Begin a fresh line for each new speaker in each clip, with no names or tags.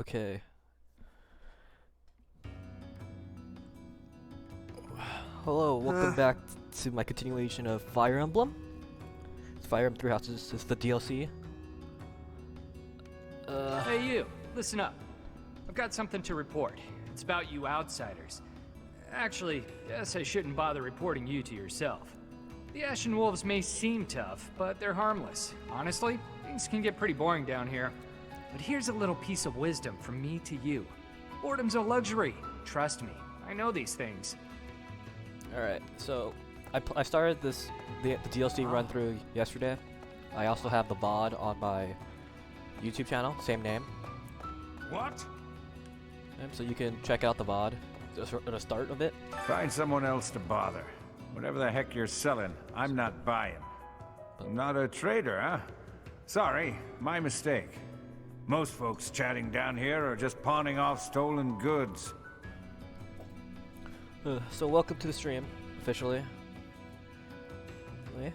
Okay. Hello, welcome back to my continuation of Fire Emblem. Fire Emblem Three Houses is the DLC.
Hey you, listen up. I've got something to report. It's about you outsiders. Actually, guess I shouldn't bother reporting you to yourself. The Ashen Wolves may seem tough, but they're harmless. Honestly, things can get pretty boring down here. But here's a little piece of wisdom from me to you. Boredom's a luxury. Trust me, I know these things.
Alright, so I started the DLC run through yesterday. I also have the VOD on my YouTube channel, same name.
What?
So you can check out the VOD at the start of it.
Find someone else to bother. Whatever the heck you're selling, I'm not buying. Not a trader, huh? Sorry, my mistake. Most folks chatting down here are just pawning off stolen goods.
So welcome to the stream, officially. Wait.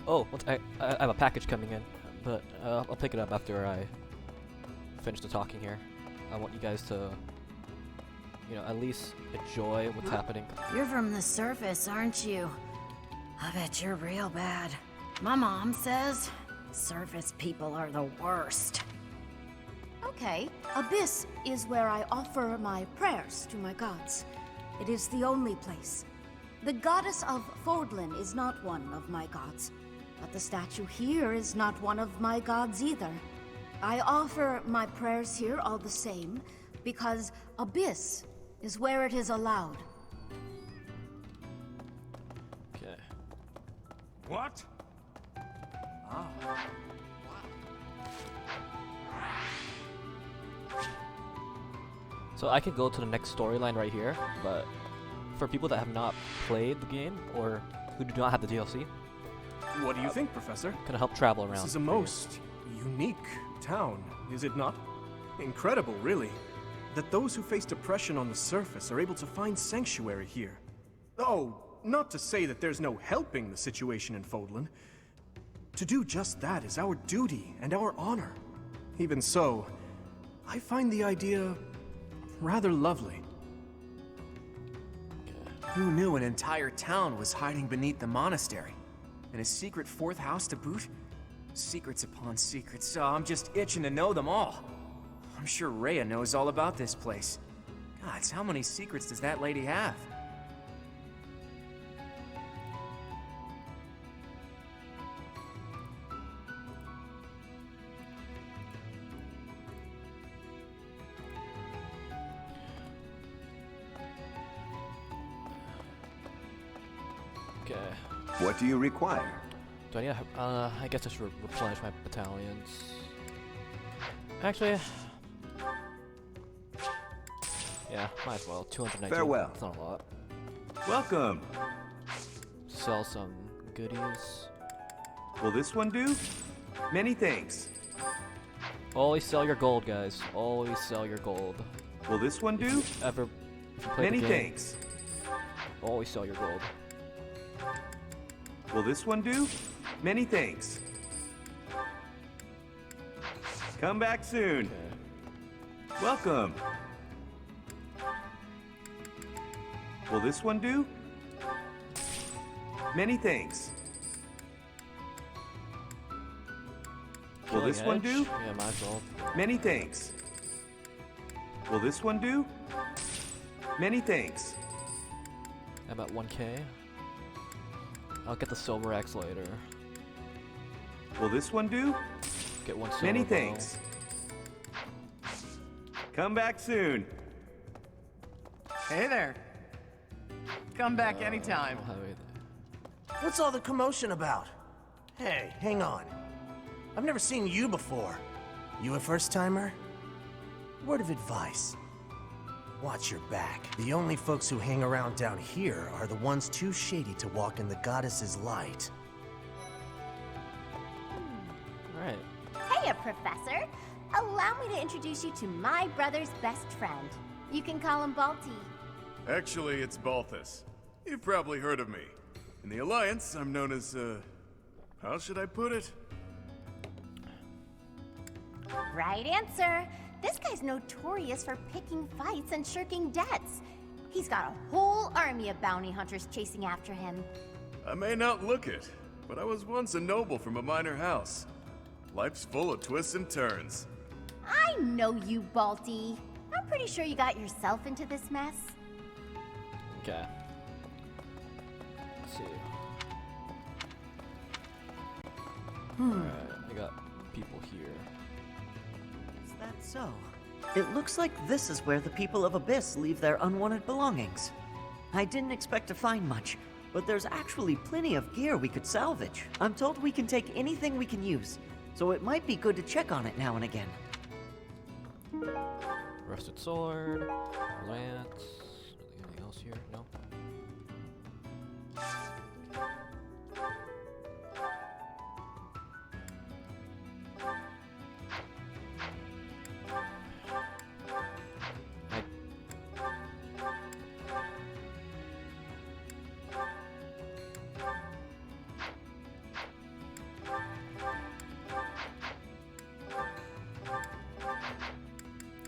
Oh, I have a package coming in, but I'll pick it up after I finish the talking here. I want you guys to, at least enjoy what's happening.
You're from the surface, aren't you? I bet you're real bad. My mom says surface people are the worst.
Okay, Abyss is where I offer my prayers to my gods. It is the only place. The goddess of Fodlan is not one of my gods, but the statue here is not one of my gods either. I offer my prayers here all the same, because Abyss is where it is allowed.
Okay.
What?
So I can go to the next storyline right here, but for people that have not played the game or who do not have the DLC,
What do you think, Professor?
can help travel around.
This is a most unique town, is it not? Incredible, really, that those who face depression on the surface are able to find sanctuary here. Oh, not to say that there's no helping the situation in Fodlan. To do just that is our duty and our honor. Even so, I find the idea rather lovely.
Who knew an entire town was hiding beneath the monastery? And a secret fourth house to boot? Secrets upon secrets, so I'm just itching to know them all. I'm sure Rhea knows all about this place. Gods, how many secrets does that lady have?
Okay.
What do you require?
Do I need to, I guess I should replenish my battalions. Actually, yeah, might as well. 219.
Farewell.
That's not a lot.
Welcome.
Sell some goodies.
Will this one do? Many thanks.
Always sell your gold, guys. Always sell your gold.
Will this one do?
If you play
Many
the game,
thanks.
always sell your gold.
Will this one do? Many thanks. Come back soon.
Okay.
Welcome. Will this one do? Many thanks. Will
Killing
this one
edge?
do?
Yeah, might as well.
Many thanks. Will this one do? Many thanks.
I'm at 1k. I'll get the silver axe later.
Will this one do?
Get one silver
Many
bow.
thanks. Come back soon.
Hey there. Come back anytime.
I don't have anything.
What's all the commotion about? Hey, hang on. I've never seen you before. You a first-timer? Word of advice. Watch your back. The only folks who hang around down here are the ones too shady to walk in the goddess's light.
Alright.
Hiya, Professor. Allow me to introduce you to my brother's best friend. You can call him Balti.
Actually, it's Balthus. You've probably heard of me. In the Alliance, I'm known as, how should I put it?
Right answer. This guy's notorious for picking fights and shirking debts. He's got a whole army of bounty hunters chasing after him.
I may not look it, but I was once a noble from a minor house. Life's full of twists and turns.
I know you, Balti. I'm pretty sure you got yourself into this mess.
Okay. Let's see. Alright, I got people here.
Is that so? It looks like this is where the people of Abyss leave their unwanted belongings. I didn't expect to find much, but there's actually plenty of gear we could salvage. I'm told we can take anything we can use, so it might be good to check on it now and again.
Rusted sword, lance. Anything else here? No.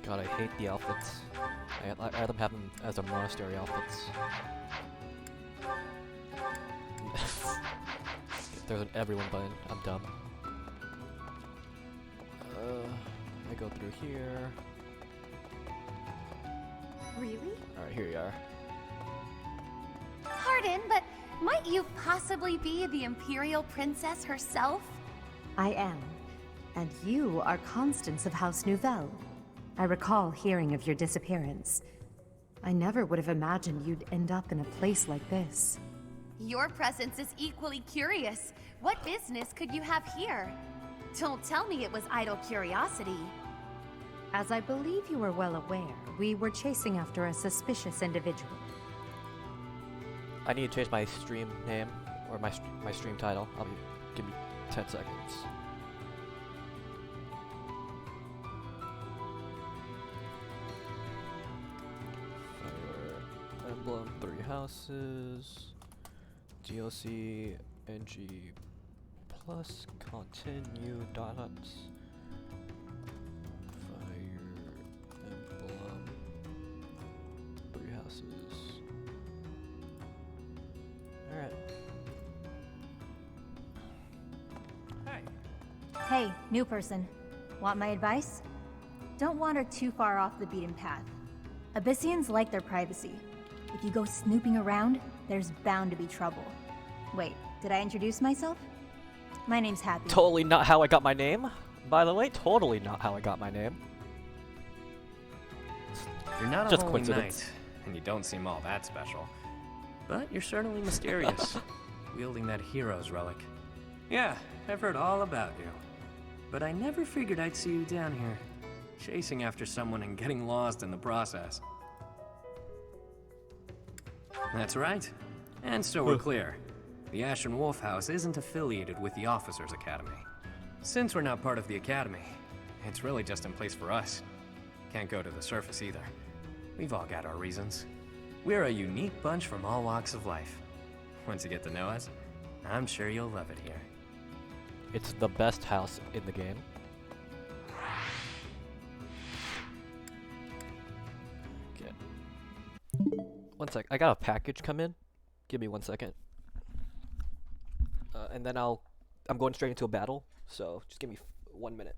God, I hate the outfits. I'd rather have them as a monastery outfits. There's an everyone button. I'm dumb. I go through here.
Really?
Alright, here you are.
Pardon, but might you possibly be the Imperial Princess herself?
I am. And you are Constance of House Nouvelle. I recall hearing of your disappearance. I never would have imagined you'd end up in a place like this.
Your presence is equally curious. What business could you have here? Don't tell me it was idle curiosity.
As I believe you are well aware, we were chasing after a suspicious individual.
I need to change my stream name, or my stream title. Give me 10 seconds. Fire Emblem, 3 houses, DLC, NG plus, continue, dots. Fire Emblem, 3 houses. Alright.
Hey, new person. Want my advice? Don't wander too far off the beaten path. Abyssians like their privacy. If you go snooping around, there's bound to be trouble. Wait, did I introduce myself? My name's Happy.
Totally not how I got my name. By the way, totally not how I got my name.
You're not
Just
a holy
coincidence.
knight, and you don't seem all that special. But you're certainly mysterious, wielding that hero's relic. Yeah, I've heard all about you. But I never figured I'd see you down here, chasing after someone and getting lost in the process. That's right. And so we're clear. The Ashen Wolf House isn't affiliated with the Officers Academy. Since we're not part of the Academy, it's really just in place for us. Can't go to the surface either. We've all got our reasons. We're a unique bunch from all walks of life. Once you get to know us, I'm sure you'll love it here.
It's the best house in the game. Okay. 1 sec. I got a package come in. Give me 1 second. And then I'm going straight into a battle. So just give me 1 minute.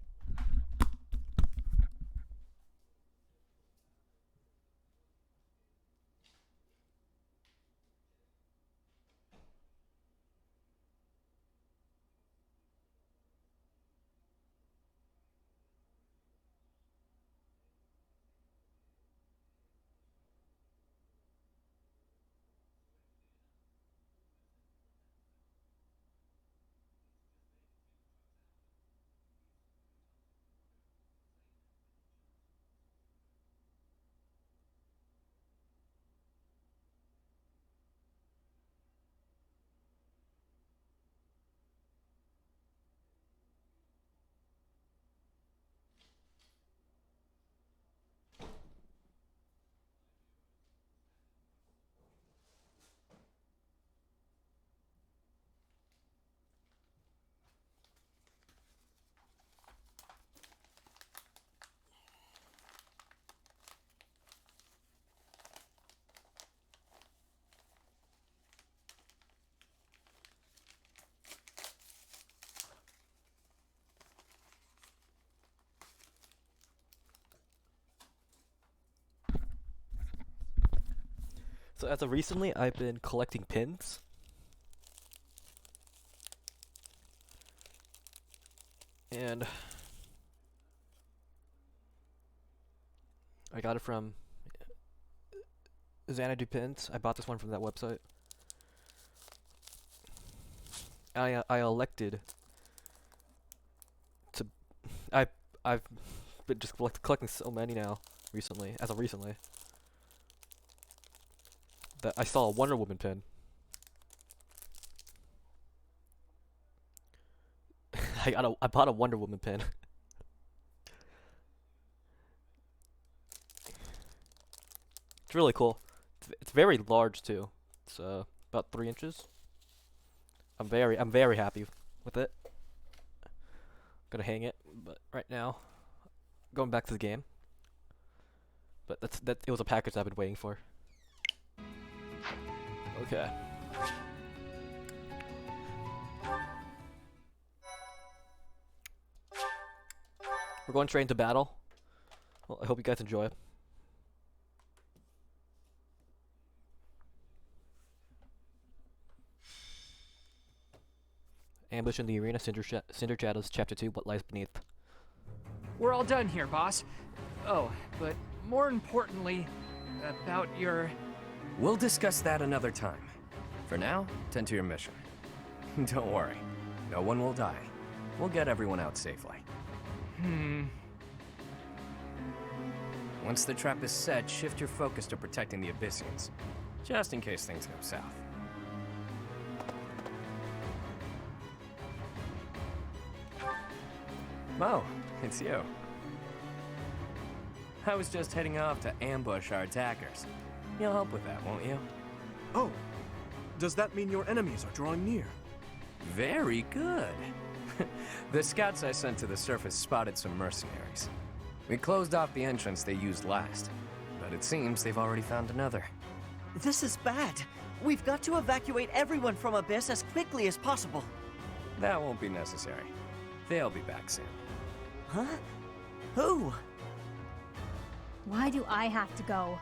So as of recently, I've been collecting pins. And I got it from Xanadu Pins. I bought this one from that website. I elected to I've been just collecting so many now recently, as of recently, that I saw a Wonder Woman pin. I bought a Wonder Woman pin. It's really cool. It's very large too. It's about 3 inches. I'm very happy with it. Gonna hang it, but right now, going back to the game. But it was a package I've been waiting for. Okay. We're going straight into battle. Well, I hope you guys enjoy. Ambush in the arena, Cinder Shadows, Chapter 2, What Lies Beneath.
We're all done here, boss. Oh, but more importantly, about your...
We'll discuss that another time. For now, tend to your mission. Don't worry, no one will die. We'll get everyone out safely. Once the trap is set, shift your focus to protecting the Abyssians, just in case things go south. Mo, it's you. I was just heading off to ambush our attackers. You'll help with that, won't you?
Oh, does that mean your enemies are drawing near?
Very good. The scouts I sent to the surface spotted some mercenaries. We closed off the entrance they used last, but it seems they've already found another.
This is bad. We've got to evacuate everyone from Abyss as quickly as possible.
That won't be necessary. They'll be back soon.
Huh? Who?
Why do I have to go?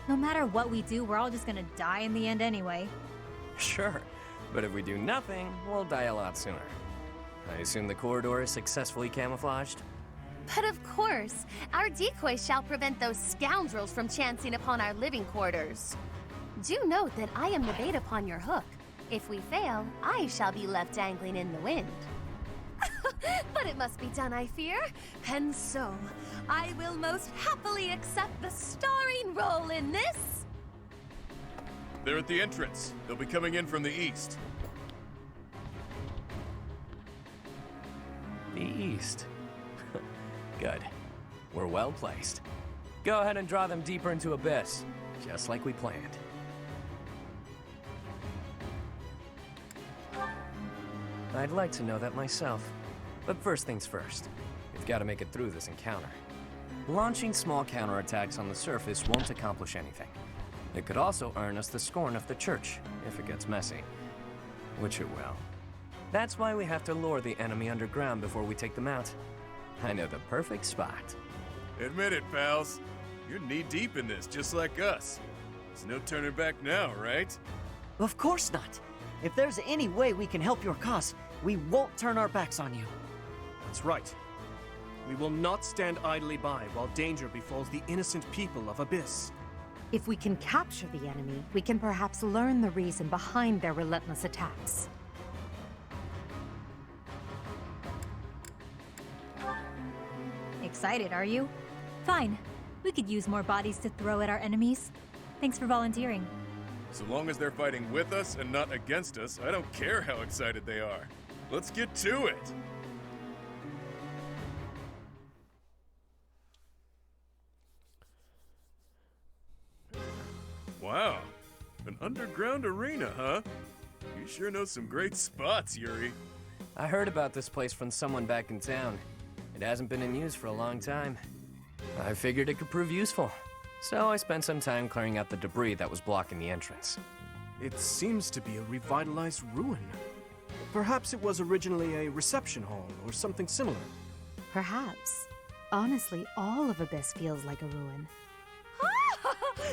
No matter what we do, we're all just gonna die in the end anyway.
Sure, but if we do nothing, we'll die a lot sooner. I assume the corridor is successfully camouflaged?
But of course, our decoy shall prevent those scoundrels from chancing upon our living quarters. Do note that I am the bait upon your hook. If we fail, I shall be left dangling in the wind. But it must be done, I fear. And so, I will most happily accept the starring role in this.
They're at the entrance. They'll be coming in from the east.
The east. Good. We're well placed. Go ahead and draw them deeper into Abyss, just like we planned. I'd like to know that myself. But first things first, we've got to make it through this encounter. Launching small counterattacks on the surface won't accomplish anything. It could also earn us the scorn of the church, if it gets messy. Which it will. That's why we have to lure the enemy underground before we take them out. I know the perfect spot.
Admit it, pals. You're knee-deep in this, just like us. There's no turning back now, right?
Of course not. If there's any way we can help your cause, we won't turn our backs on you.
That's right. We will not stand idly by while danger befalls the innocent people of Abyss.
If we can capture the enemy, we can perhaps learn the reason behind their relentless attacks.
Excited, are you? Fine. We could use more bodies to throw at our enemies. Thanks for volunteering.
So long as they're fighting with us and not against us, I don't care how excited they are. Let's get to it! Wow, an underground arena, huh? You sure know some great spots, Yuri.
I heard about this place from someone back in town. It hasn't been in use for a long time. I figured it could prove useful. So I spent some time clearing out the debris that was blocking the entrance.
It seems to be a revitalized ruin. Perhaps it was originally a reception hall or something similar.
Perhaps. Honestly, all of Abyss feels like a ruin.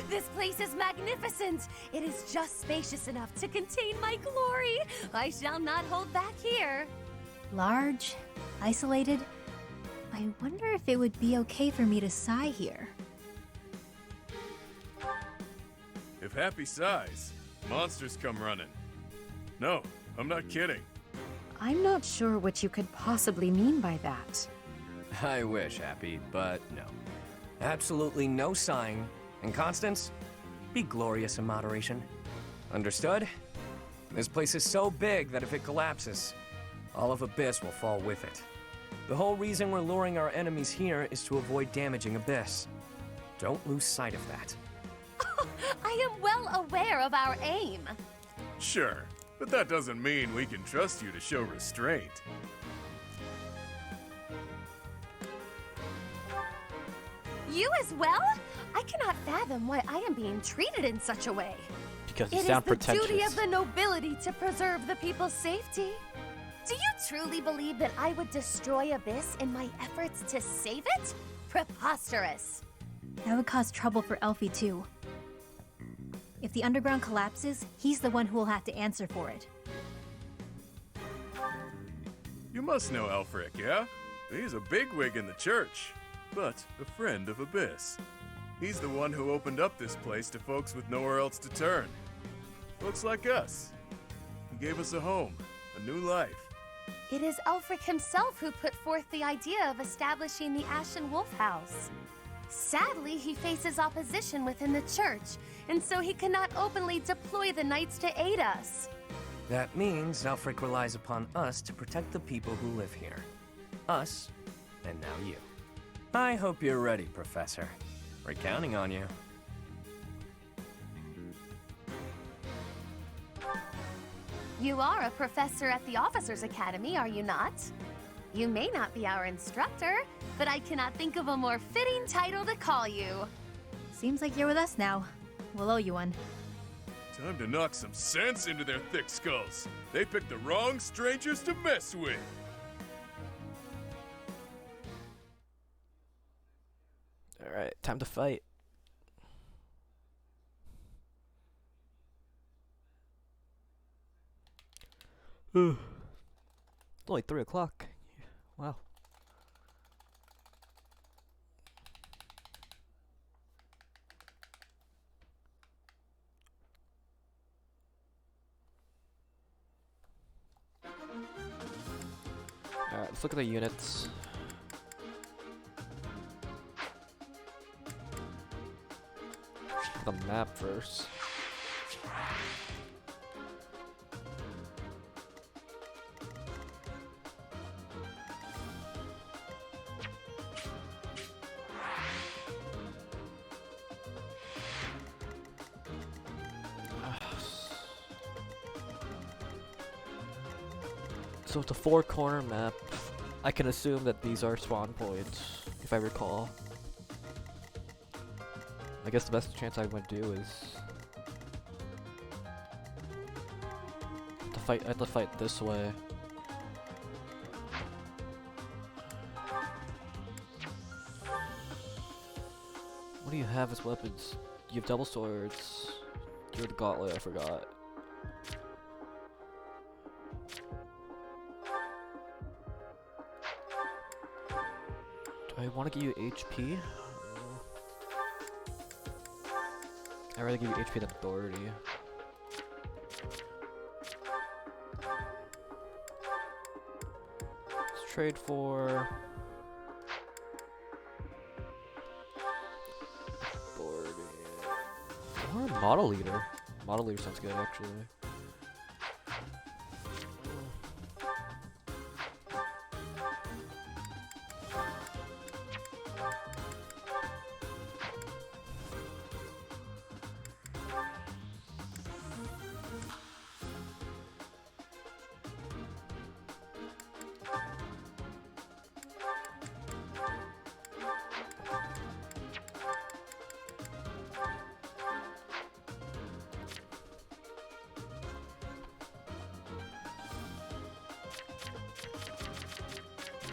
This place is magnificent. It is just spacious enough to contain my glory. I shall not hold back here.
Large, isolated. I wonder if it would be okay for me to sigh here.
If Happy sighs, monsters come running. No, I'm not kidding.
I'm not sure what you could possibly mean by that.
I wish, Happy, but no. Absolutely no sighing. And Constance, be glorious in moderation. Understood? This place is so big that if it collapses, all of Abyss will fall with it. The whole reason we're luring our enemies here is to avoid damaging Abyss. Don't lose sight of that.
I am well aware of our aim.
Sure, but that doesn't mean we can trust you to show restraint.
You as well? I cannot fathom why I am being treated in such a way.
Because you
It is
sound
the duty
pretentious.
of the nobility to preserve the people's safety. Do you truly believe that I would destroy Abyss in my efforts to save it? Preposterous.
That would cause trouble for Elfie too. If the underground collapses, he's the one who will have to answer for it.
You must know Alfric, yeah? He's a bigwig in the church, but a friend of Abyss. He's the one who opened up this place to folks with nowhere else to turn. Folks like us. He gave us a home, a new life.
It is Ulfric himself who put forth the idea of establishing the Ashen Wolf House. Sadly, he faces opposition within the church, and so he cannot openly deploy the knights to aid us.
That means Alfric relies upon us to protect the people who live here. Us, and now you. I hope you're ready, Professor. We're counting on you.
You are a professor at the Officers Academy, are you not? You may not be our instructor, but I cannot think of a more fitting title to call you.
Seems like you're with us now. We'll owe you one.
Time to knock some sense into their thick skulls. They picked the wrong strangers to mess with.
Alright, time to fight. It's only 3 o'clock. Wow. Alright, let's look at the units. The map first. So it's a 4-corner map. I can assume that these are spawn points, if I recall. I guess the best chance I would do is I have to fight this way. What do you have as weapons? You have double swords. You're the gauntlet, I forgot. Do I want to give you HP? I'd rather give you HP than authority. Let's trade for authority. Or model leader. Model leader sounds good actually.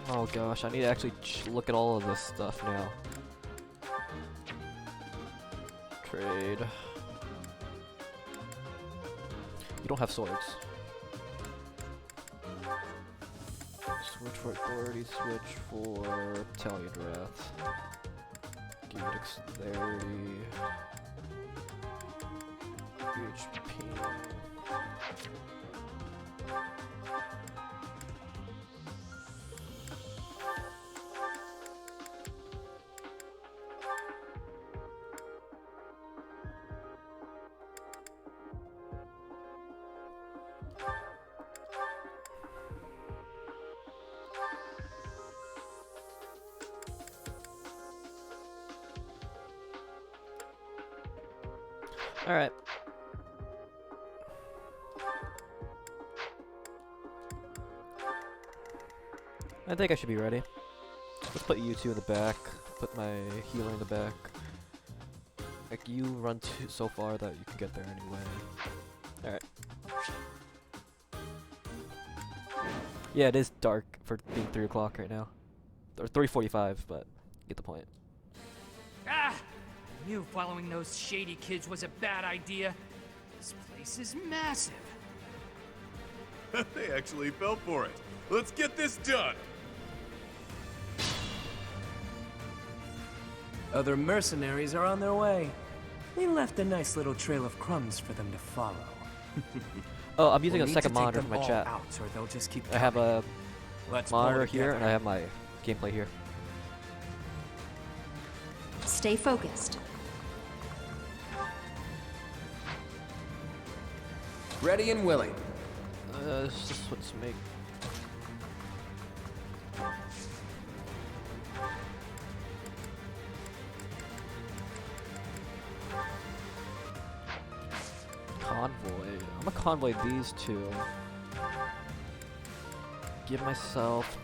Oh gosh, I need to actually look at all of this stuff now. Trade. You don't have swords. Switch for authority, switch for Battalion Wrath. Give you dexterity. HP. Alright. I think I should be ready. Let's put you two in the back. Put my healer in the back. Like, you run so far that you can get there anyway. Alright. Yeah, it is dark for being 3 o'clock right now. Or 3:45, but you get the point.
Ah! I knew following those shady kids was a bad idea. This place is massive.
They actually fell for it. Let's get this done!
Other mercenaries are on their way. We left a nice little trail of crumbs for them to follow.
Oh, I'm using
We'll
a
need
second
to take
monitor
them
for my
all
chat.
out, or they'll just keep
I have a
Let's pull
monitor here,
together.
and I have my gameplay here.
Stay focused.
Ready and willing.
This is what's make. Convoy. I'm gonna convoy these two. Give myself.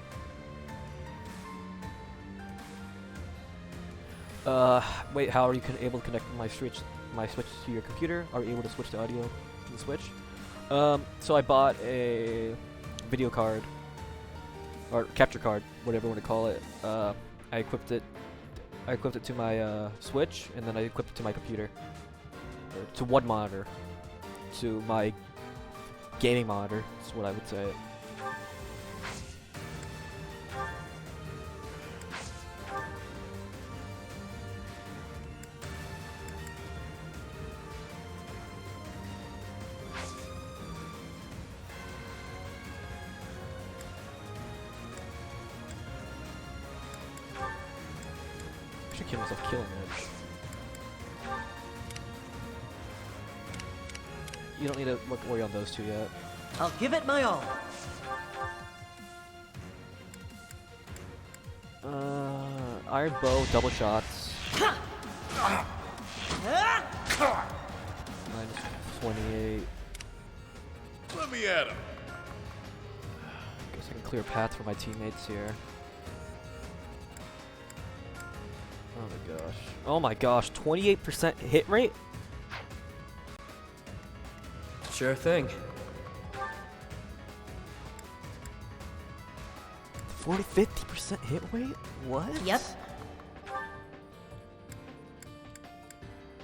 Wait. How are you able to connect my switch to your computer? Are you able to switch the audio to the switch? So I bought a video card or capture card, whatever you want to call it. I equipped it to my Switch, and then I equipped it to my computer, or to one monitor, to my gaming monitor. That's what I would say. I should kill myself killing it. You don't need to worry on those two yet.
I'll give it my all.
Iron bow, double shots. Minus 28.
Let me at him.
Guess I can clear paths for my teammates here. Oh my gosh. Oh my gosh, 28% hit rate?
Sure thing.
50% hit rate? What?
Yep.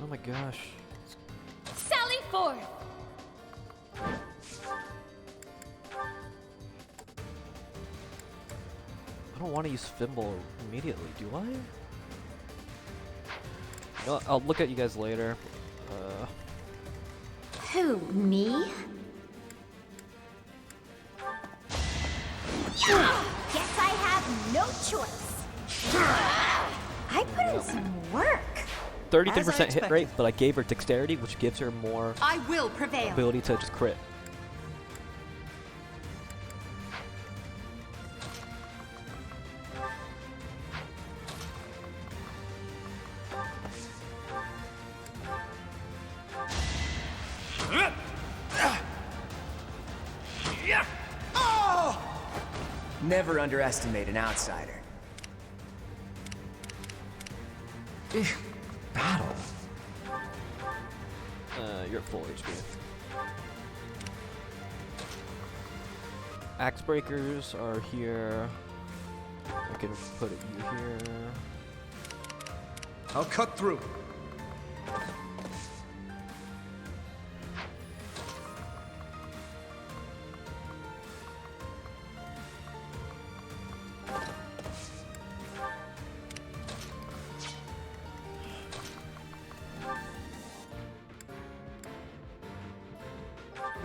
Oh my gosh.
Sally forth!
I don't want to use Thimble immediately, do I? You know what, I'll look at you guys later.
Who, me?
Guess I have no choice.
I put in some work.
33% hit rate, but I gave her dexterity, which gives her more
I will prevail.
ability to just crit.
Never underestimate an outsider. Battle.
You're at full HP. Axe breakers are here. I can put you here.
I'll cut through.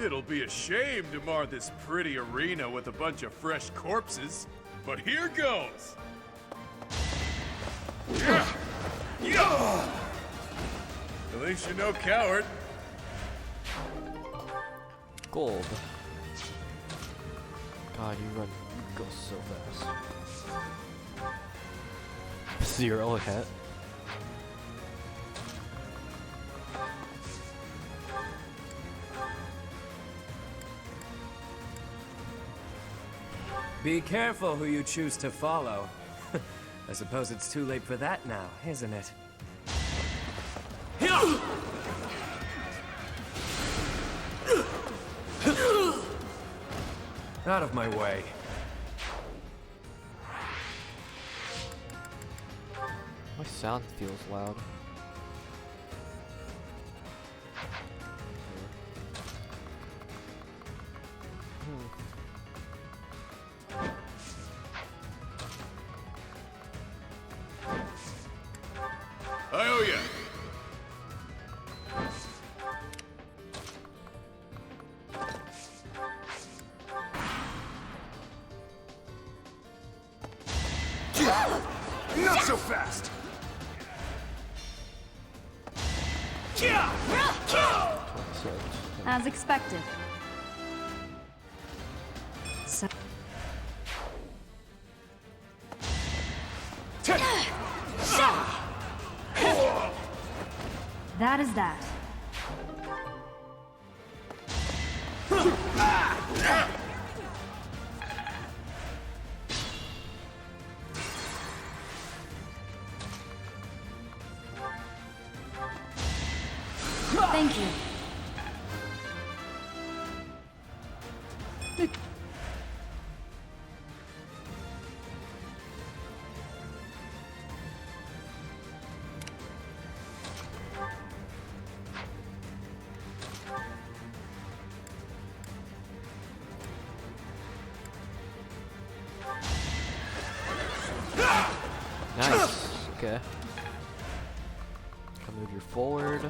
It'll be a shame to mar this pretty arena with a bunch of fresh corpses, but here goes! At least you're no coward.
Gold. God, you go so fast. 0 hit.
Be careful who you choose to follow. I suppose it's too late for that now, isn't it? Out of my way.
My sound feels loud.
I owe ya.
Not so fast!
As expected. So that is that. Thank you.
Nice. Okay. Can move you forward.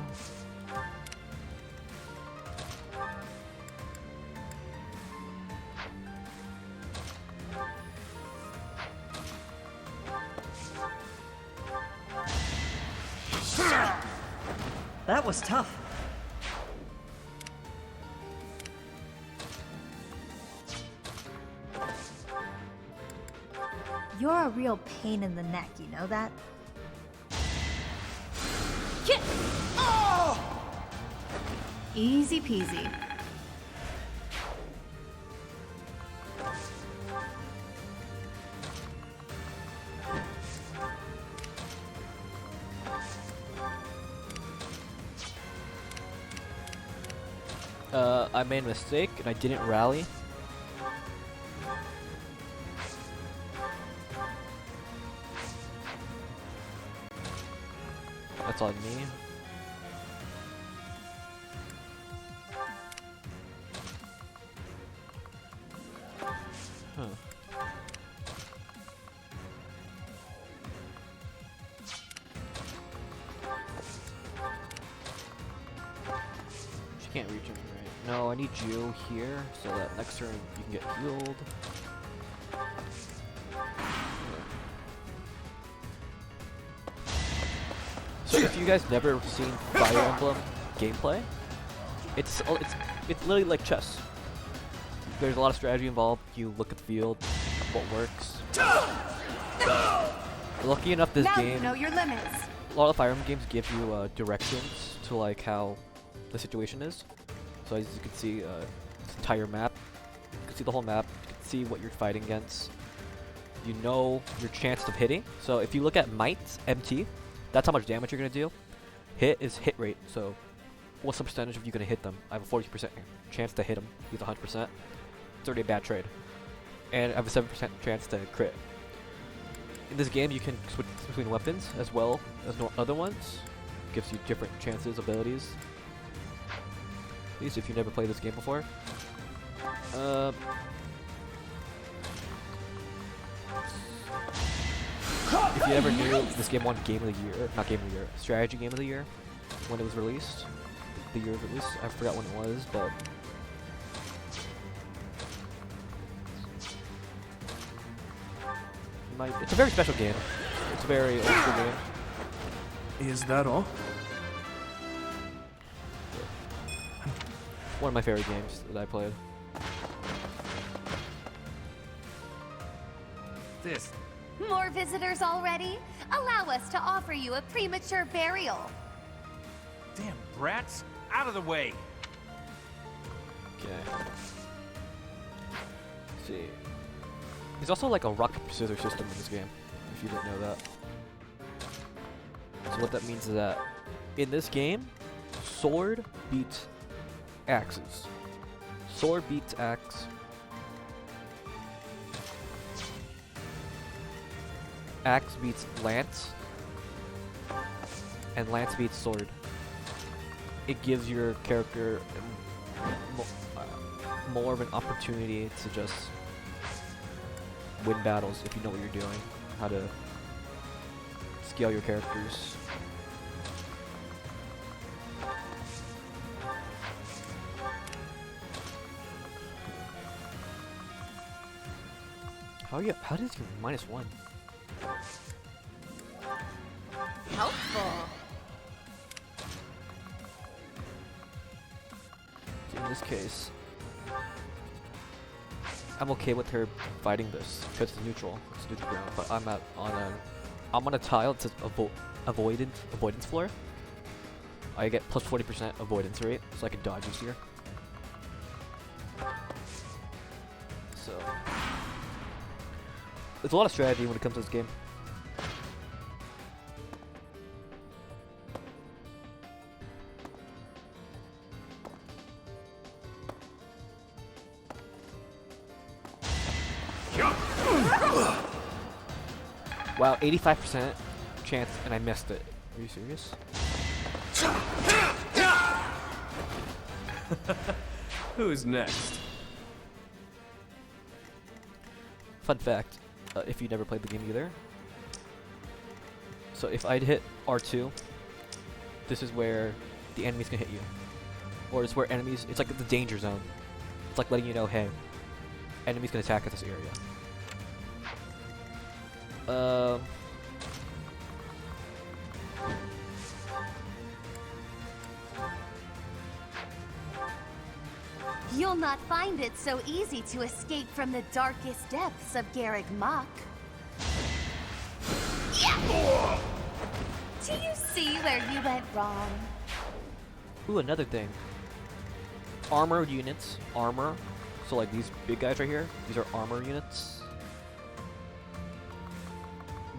That was tough.
You're a real pain in the neck, you know that? Easy peasy.
I made a mistake and I didn't rally. That's on me. Huh. She can't reach him, right? No, I need you here so that next turn you can get healed. So if you guys never seen Fire Emblem gameplay, it's literally like chess. There's a lot of strategy involved. You look at the field, what works. Lucky enough, this
now
game.
You know your limits.
A lot of Fire Emblem games give you directions to like how the situation is. So as you can see, this entire map. You can see the whole map. You can see what you're fighting against. You know your chances of hitting. So if you look at Might, MT, that's how much damage you're gonna deal. Hit is hit rate. So what's the percentage of you gonna hit them? I have a 40% chance to hit them. He's 100%. It's already a bad trade. And I have a 7% chance to crit. In this game, you can switch between weapons as well as other ones. Gives you different chances, abilities. At least if you never played this game before. If you ever knew this game won Game of the Year, not Game of the Year, Strategy Game of the Year, when it was released, the year of release, I forgot when it was, but It's a very special game. It's a very old school game.
Is that all?
One of my favorite games that I played.
This.
More visitors already? Allow us to offer you a premature burial.
Damn brats! Out of the way!
Okay. Let's see. There's also like a rock, paper, scissors system in this game, if you didn't know that. So what that means is that in this game, sword beats axes. Sword beats axe. Axe beats lance. And lance beats sword. It gives your character more of an opportunity to just win battles if you know what you're doing. How to scale your characters. How does you -1?
Helpful.
In this case, I'm okay with her fighting this because it's neutral. It's neutral ground. But I'm on a tile. It says avoidance floor. I get plus 40% avoidance rate, so I can dodge easier. So there's a lot of strategy when it comes to this game. Wow, 85% chance, and I missed it. Are you serious?
Who's next?
Fun fact, if you never played the game either. So if I'd hit R2, this is where the enemies can hit you. Or it's where enemies, it's like the danger zone. It's like letting you know, hey, enemies can attack at this area.
You'll not find it so easy to escape from the darkest depths of Garrick Mach. Yeah! Do you see where you went wrong?
Ooh, another thing. Armor units. Armor. So like these big guys right here, these are armor units.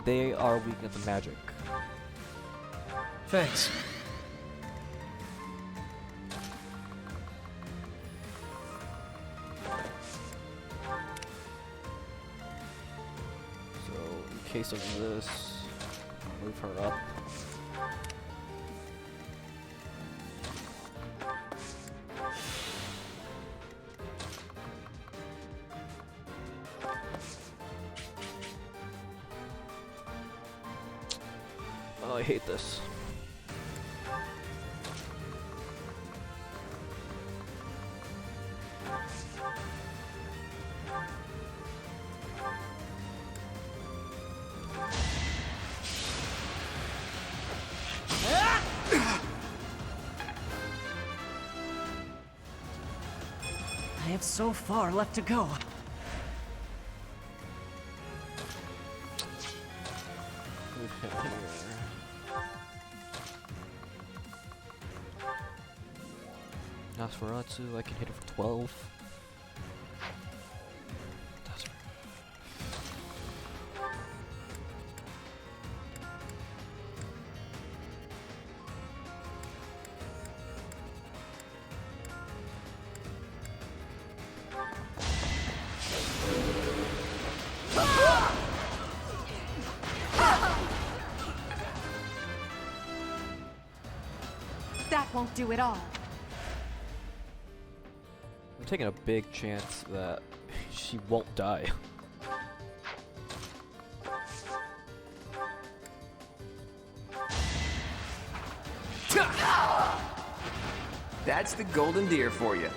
They are weak at the magic.
Thanks.
So in case of this, move her up. Oh, I hate this.
I have so far left to go.
Move him here. Nosferatu, I can hit it for 12.
That won't do it all.
I'm taking a big chance that she won't die.
That's the golden deer for you.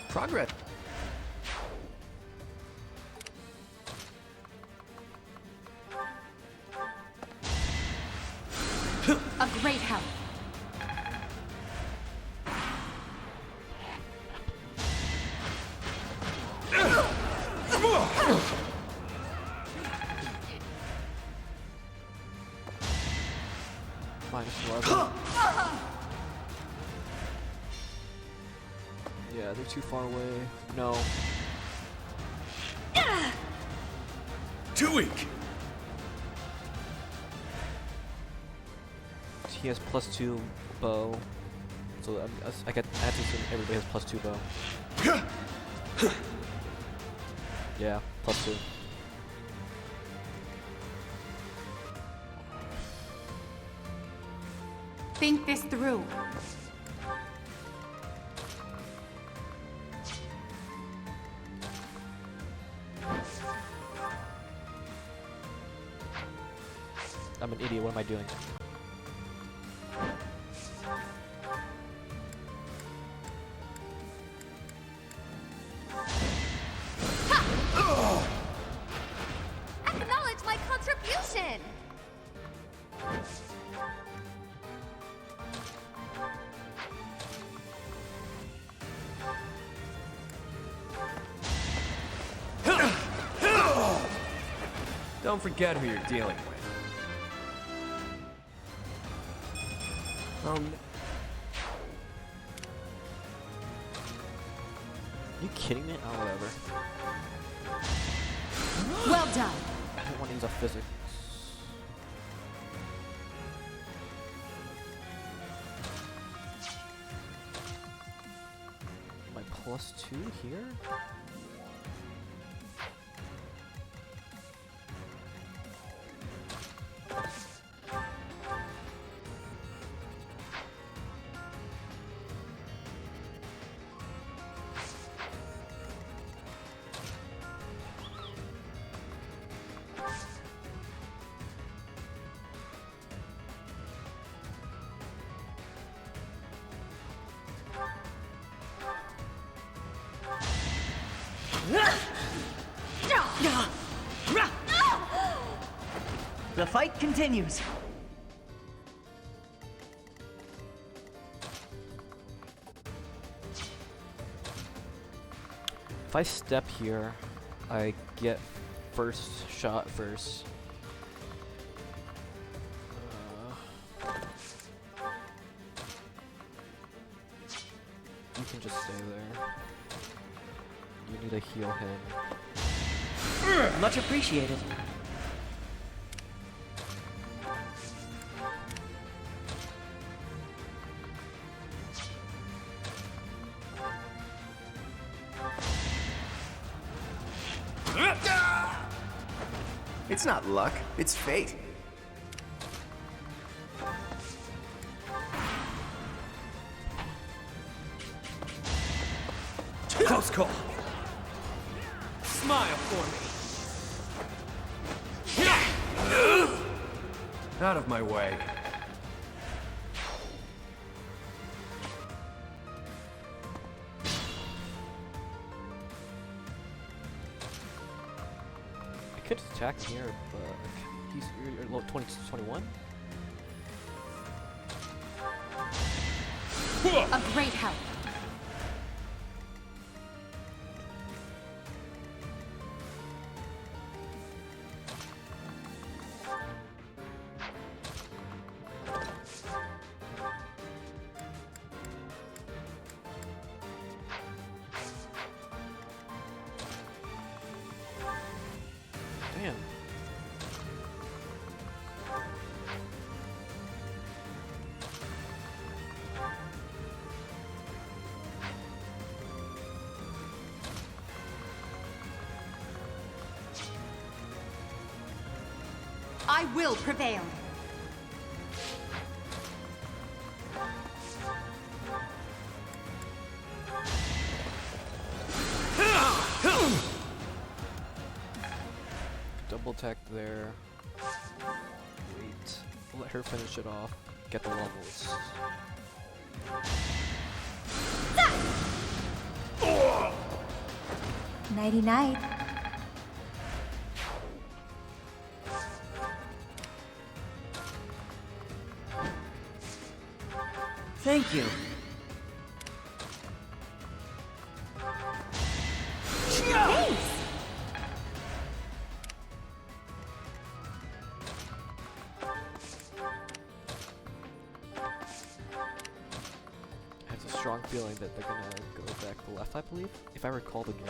Progress.
A great help.
-11. Yeah, they're too far away. No.
Too weak.
He has +2 bow, so I have to assume everybody has +2 bow. Yeah, +2.
Think this through.
I'm an idiot. What am I doing?
Acknowledge my contribution!
Don't forget who you're dealing with.
You kidding me? Oh, whatever.
Well done.
I don't want to use a physics. My +2 here?
The fight continues.
If I step here, I get first shot first. You can just stay there. You need to heal him.
Much appreciated.
It's not luck, it's fate.
Close call. Smile for me. Out of my way.
I could attack here, but he's you're low 20 to 21.
A great help.
Damn.
I will prevail.
Double attack there. Wait. Let her finish it off. Get the levels.
Nighty night.
Thank you.
Thanks!
I have a strong feeling that they're gonna go back to the left, I believe, if I recall the game.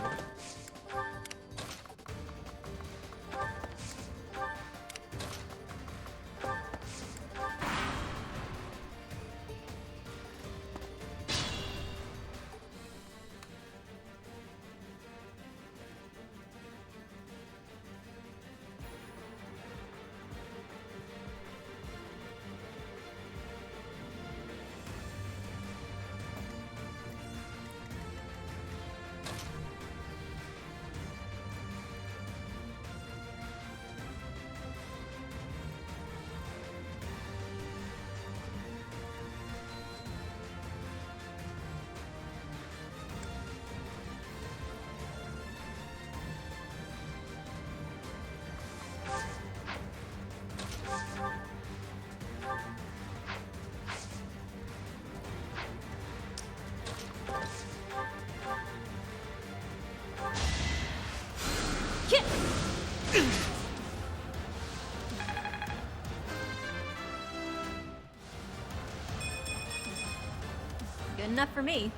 Good enough for me.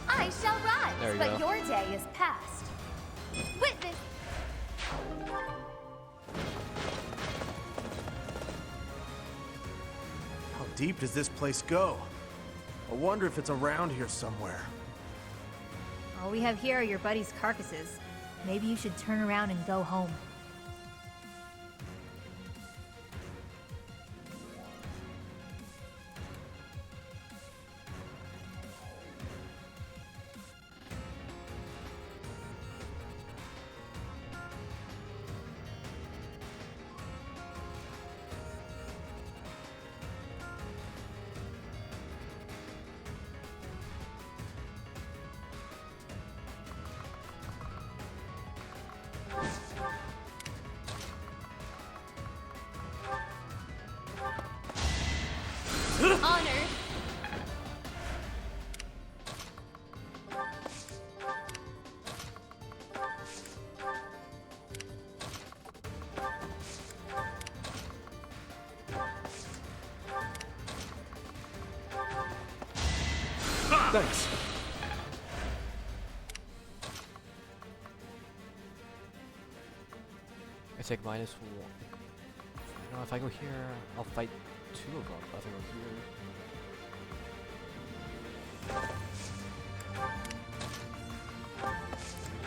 I shall rise,
There you
but
go.
your day is past. Witness.
How deep does this place go? I wonder if it's around here somewhere.
All we have here are your buddies' carcasses. Maybe you should turn around and go home.
Honor.
Thanks.
I take -1. I don't know if I go here, I'll fight 2 of them. If I go here.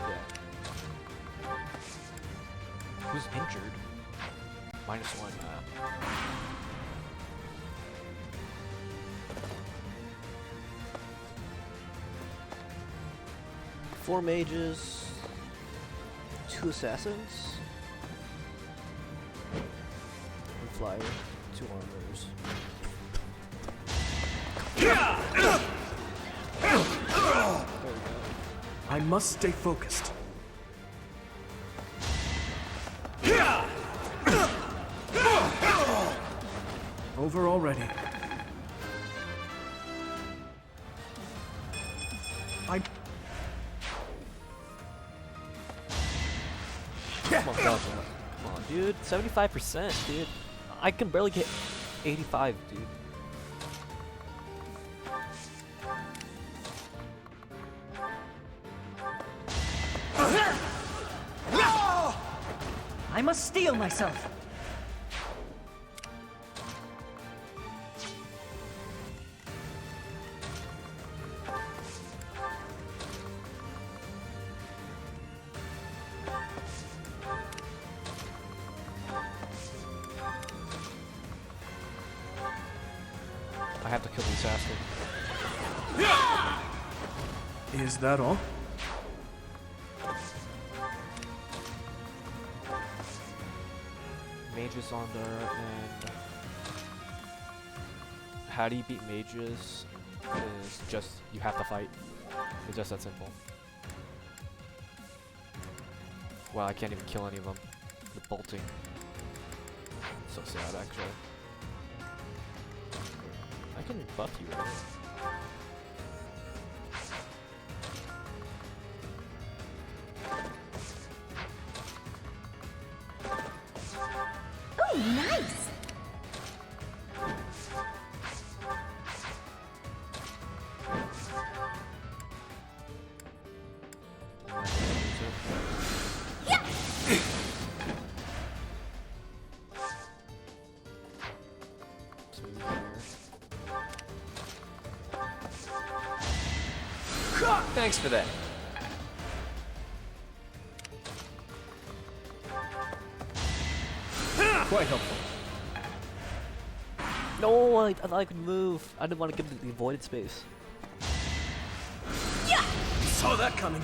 Yeah. Who's injured? -1. 4 mages, 2 assassins, 1 flyer, 2 armors. There we go.
I must stay focused. Over already.
Come on, come on, dude. 75%, dude. I can barely get 85, dude.
I must steel myself.
have to kill the assassin.
Is that all?
Mages on there, and how do you beat mages is just, you have to fight. It's just that simple. Wow, I can't even kill any of them. The bolting. So sad, actually. I can buff you, right?
Oh, nice!
Yeah!
Thanks for that.
Quite helpful.
No, I thought I could move. I didn't want to give it the avoided space.
Yeah! Saw that coming.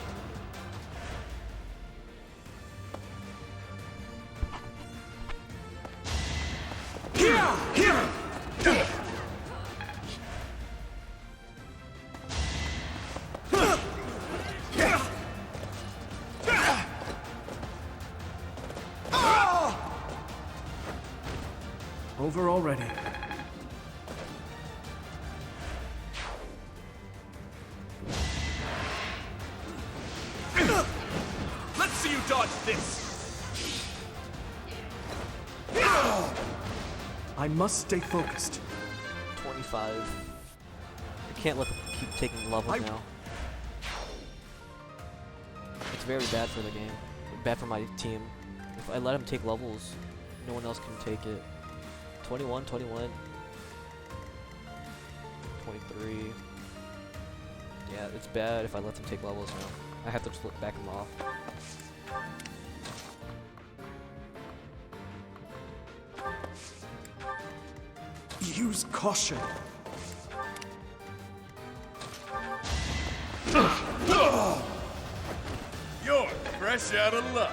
Over already.
Let's see you dodge this!
I must stay focused.
25. I can't let them keep taking levels now. It's very bad for the game. Bad for my team. If I let them take levels, no one else can take it. 21, 21. 23. Yeah, it's bad if I let them take levels now. I have to just back them off.
Use caution.
You're fresh out of luck.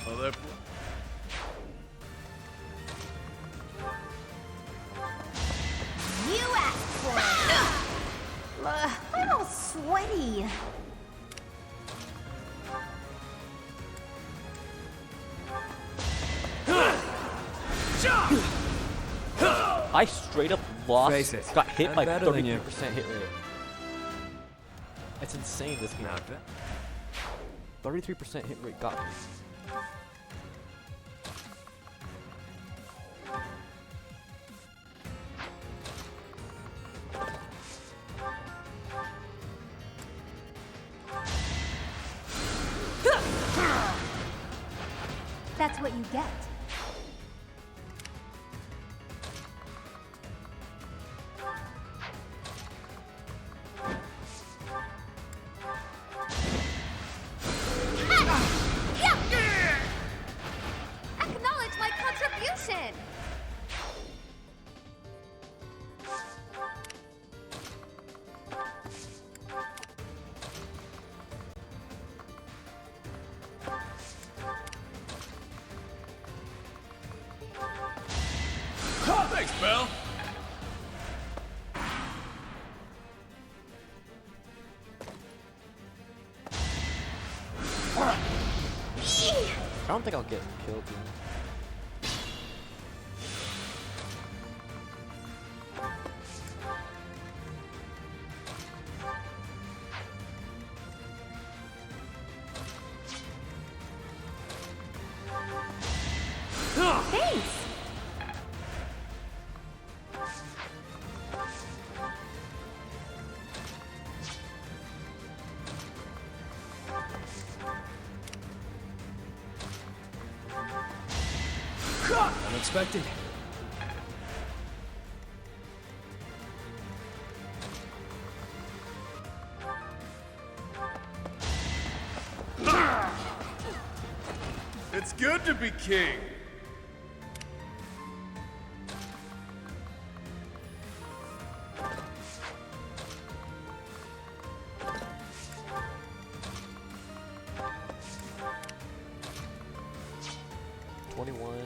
Oh, that.
You asked for it! I'm all sweaty.
I straight up lost.
Face it,
Got hit
I'm
by
better than
33%
you.
hit rate. It's insane, this game.
Not bad.
33% hit rate got me.
That's what you get.
Acknowledge my contribution!
Thanks, Belle.
I don't think I'll get killed, dude.
Thanks!
Unexpected.
It's good to be king.
21, 20,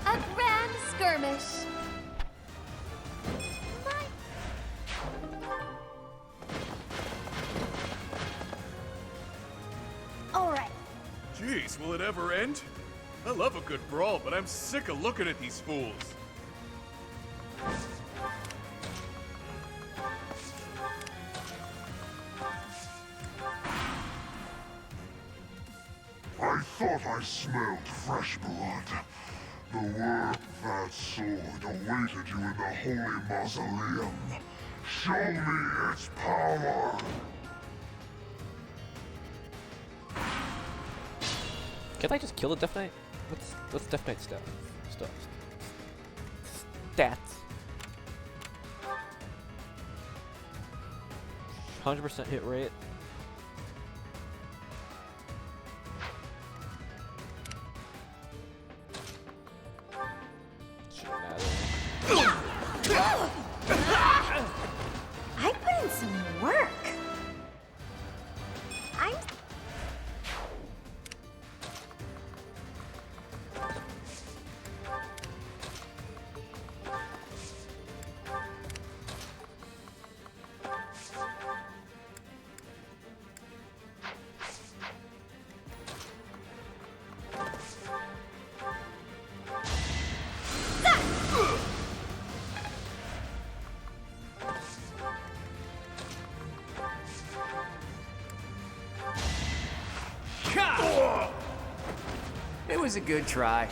A grand skirmish.
All right.
Jeez, will it ever end? I love a good brawl, but I'm sick of looking at these fools.
I thought I smelled fresh blood. The work that sword awaited you in the holy mausoleum. Show me its power!
Can't I just kill the Death Knight? What's Death Knight's stuff? Stats. 100% hit rate. Shouldn't matter.
I put in some work. I'm...
It was a good try.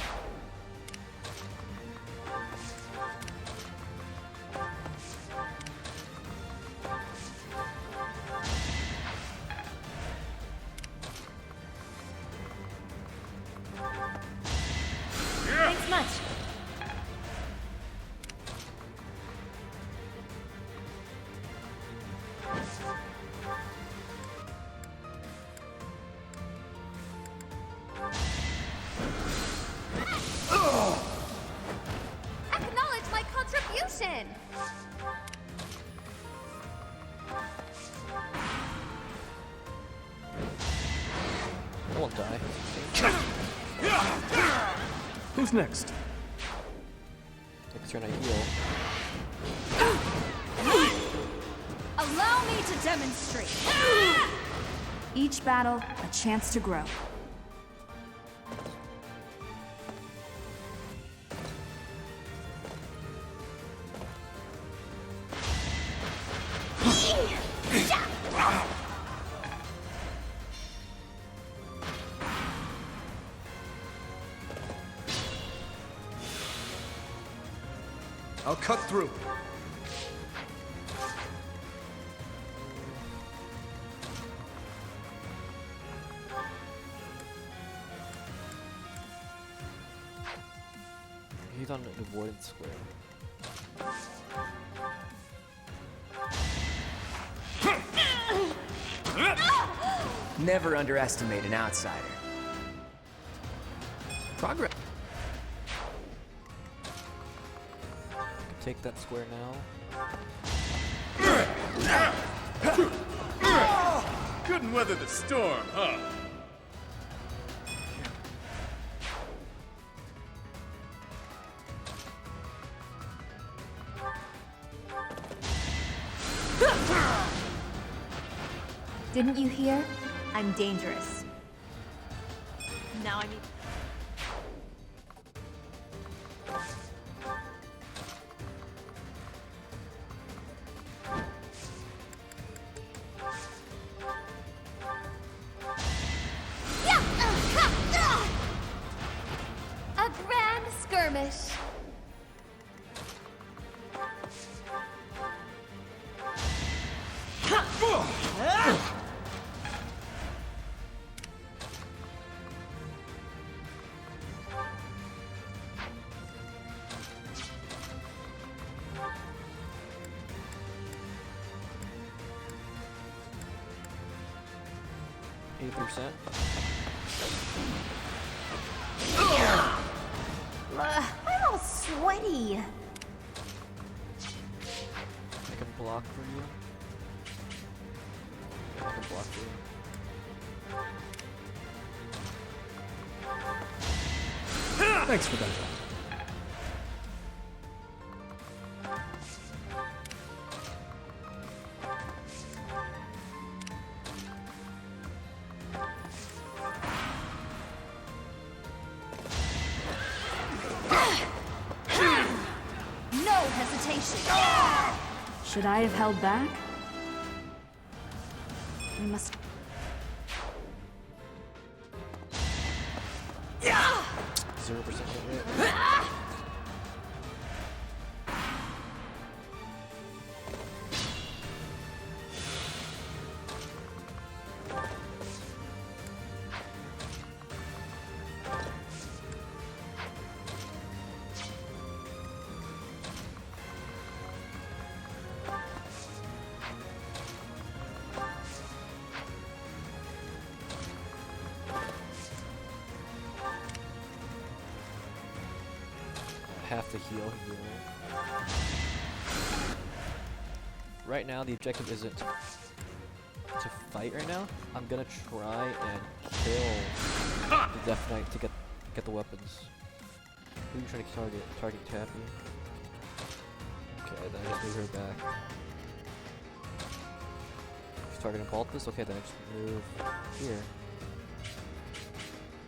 Thanks much.
Acknowledge my contribution.
I won't die.
Who's next?
Next turn I heal.
Allow me to demonstrate. Each battle, a chance to grow.
I'll cut through.
He's on an avoidance square.
Never underestimate an outsider. Progress.
Take that square now.
Couldn't weather the storm, huh?
Didn't you hear? I'm dangerous. Now I mean...
A grand skirmish.
83%.
I'm all sweaty.
I can block for you. I can block for you.
Thanks for that.
No hesitation.
Should I have held back?
We must.
0% hit rate. Have to heal. Right now, the objective isn't to fight right now. I'm gonna try and kill the Death Knight to get the weapons. Who are you trying to target? Target Tappy. Okay, then I just move her back. She's targeting Baltus? Okay, then I just move here.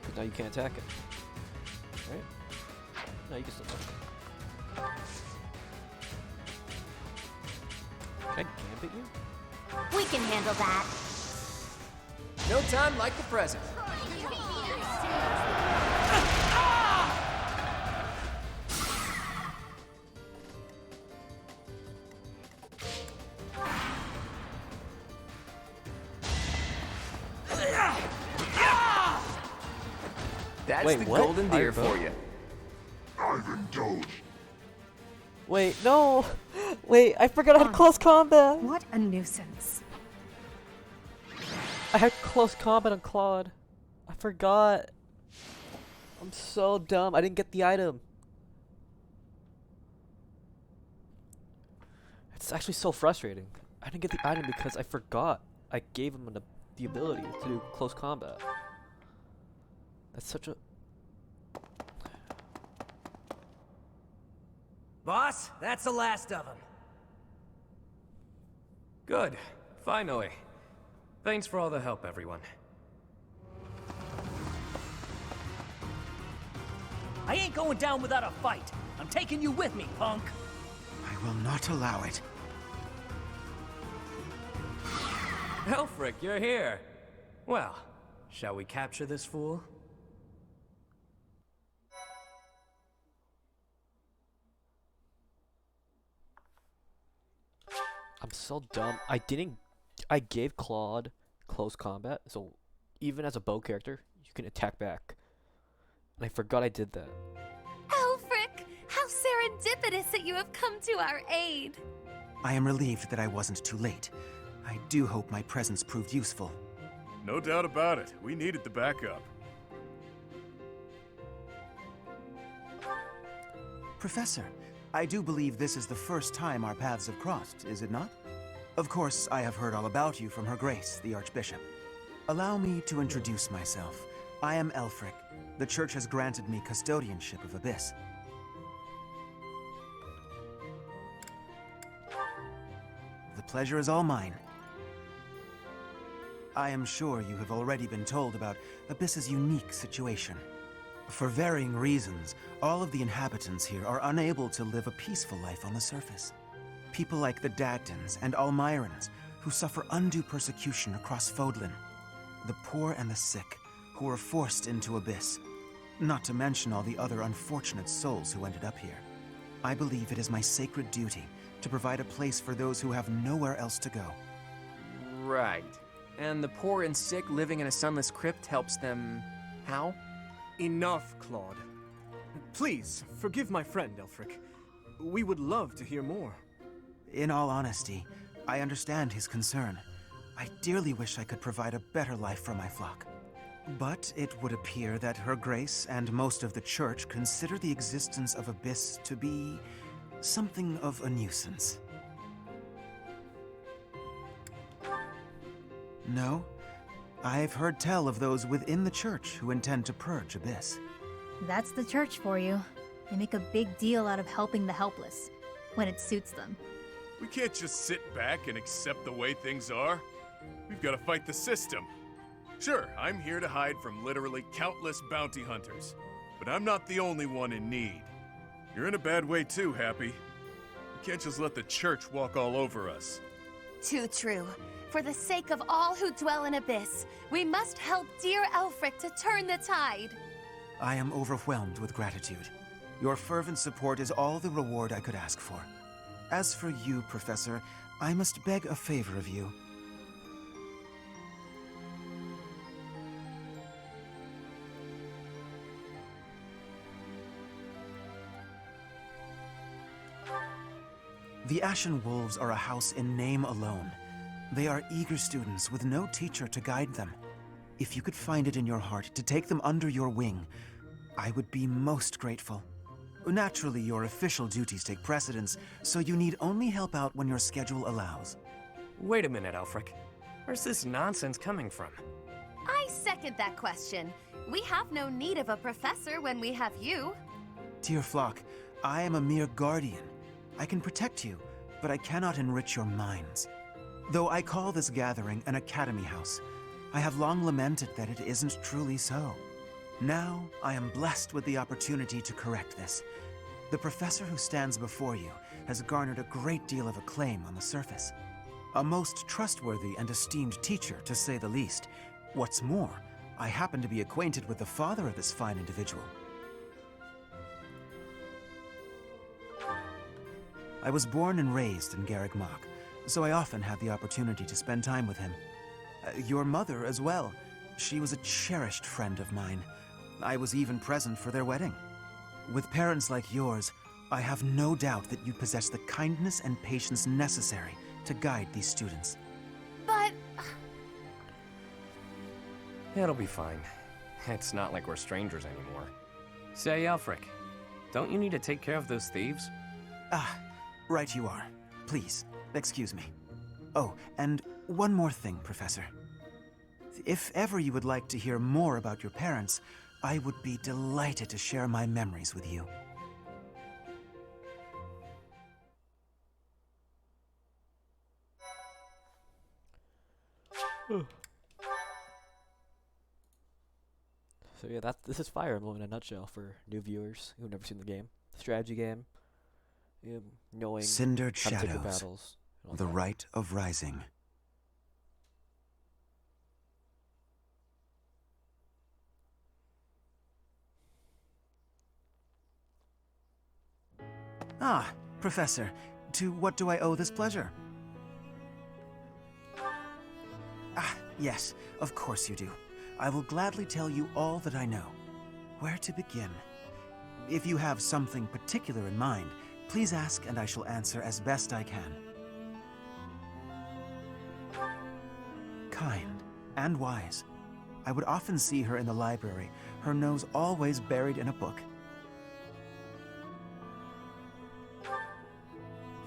Because now you can't attack it. Right? No, you can still attack it. Can I gambit you?
We can handle that.
No time like the present. That's
Wait,
the
what?
golden deer for you.
I've indulged.
Wait, no! Wait, I forgot I had close combat!
What a nuisance.
I had close combat on Claude. I forgot. I'm so dumb. I didn't get the item. It's actually so frustrating. I didn't get the item because I forgot. I gave him the ability to do close combat. That's such a...
Boss, that's the last of them.
Good. Finally. Thanks for all the help, everyone.
I ain't going down without a fight. I'm taking you with me, punk.
I will not allow it.
Elfric, you're here. Well, shall we capture this fool?
I'm so dumb. I gave Claude close combat, so even as a bow character, you can attack back. And I forgot I did that.
Alfric, how serendipitous that you have come to our aid.
I am relieved that I wasn't too late. I do hope my presence proved useful.
No doubt about it. We needed the backup.
Professor, I do believe this is the first time our paths have crossed, is it not? Of course, I have heard all about you from Her Grace, the Archbishop. Allow me to introduce myself. I am Elfric. The Church has granted me custodianship of Abyss. The pleasure is all mine. I am sure you have already been told about Abyss's unique situation. For varying reasons, all of the inhabitants here are unable to live a peaceful life on the surface. People like the Dagdans and Almirans, who suffer undue persecution across Fodlan. The poor and the sick, who are forced into Abyss. Not to mention all the other unfortunate souls who ended up here. I believe it is my sacred duty to provide a place for those who have nowhere else to go.
Right. And the poor and sick living in a sunless crypt helps them... how?
Enough, Claude. Please, forgive my friend, Elfric. We would love to hear more.
In all honesty, I understand his concern. I dearly wish I could provide a better life for my flock. But it would appear that Her Grace and most of the Church consider the existence of Abyss to be something of a nuisance. No? I've heard tell of those within the Church who intend to purge Abyss.
That's the Church for you. They make a big deal out of helping the helpless, when it suits them.
We can't just sit back and accept the way things are. We've got to fight the system. Sure, I'm here to hide from literally countless bounty hunters, but I'm not the only one in need. You're in a bad way too, Happy. You can't just let the Church walk all over us.
Too true. For the sake of all who dwell in Abyss, we must help dear Elfric to turn the tide.
I am overwhelmed with gratitude. Your fervent support is all the reward I could ask for. As for you, Professor, I must beg a favor of you. The Ashen Wolves are a house in name alone. They are eager students with no teacher to guide them. If you could find it in your heart to take them under your wing, I would be most grateful. Naturally, your official duties take precedence, so you need only help out when your schedule allows.
Wait a minute, Elfric. Where's this nonsense coming from?
I second that question. We have no need of a professor when we have you.
Dear flock, I am a mere guardian. I can protect you, but I cannot enrich your minds. Though I call this gathering an academy house, I have long lamented that it isn't truly so. Now, I am blessed with the opportunity to correct this. The professor who stands before you has garnered a great deal of acclaim on the surface. A most trustworthy and esteemed teacher, to say the least. What's more, I happen to be acquainted with the father of this fine individual. I was born and raised in Garreg Mach, so I often had the opportunity to spend time with him. Your mother as well. She was a cherished friend of mine. I was even present for their wedding. With parents like yours, I have no doubt that you possess the kindness and patience necessary to guide these students.
But...
It'll be fine. It's not like we're strangers anymore. Say, Elfric, don't you need to take care of those thieves?
Ah, right you are. Please, excuse me. Oh, and one more thing, Professor. If ever you would like to hear more about your parents, I would be delighted to share my memories with you.
So yeah, this is Fire Emblem in a nutshell for new viewers who've never seen the game. Strategy game. Knowing
Cindered
how to take the
Shadows.
battles. and all
The
that.
Rite of Rising. Ah, Professor, to what do I owe this pleasure? Ah, yes, of course you do. I will gladly tell you all that I know. Where to begin? If you have something particular in mind, please ask and I shall answer as best I can. Kind and wise. I would often see her in the library, her nose always buried in a book.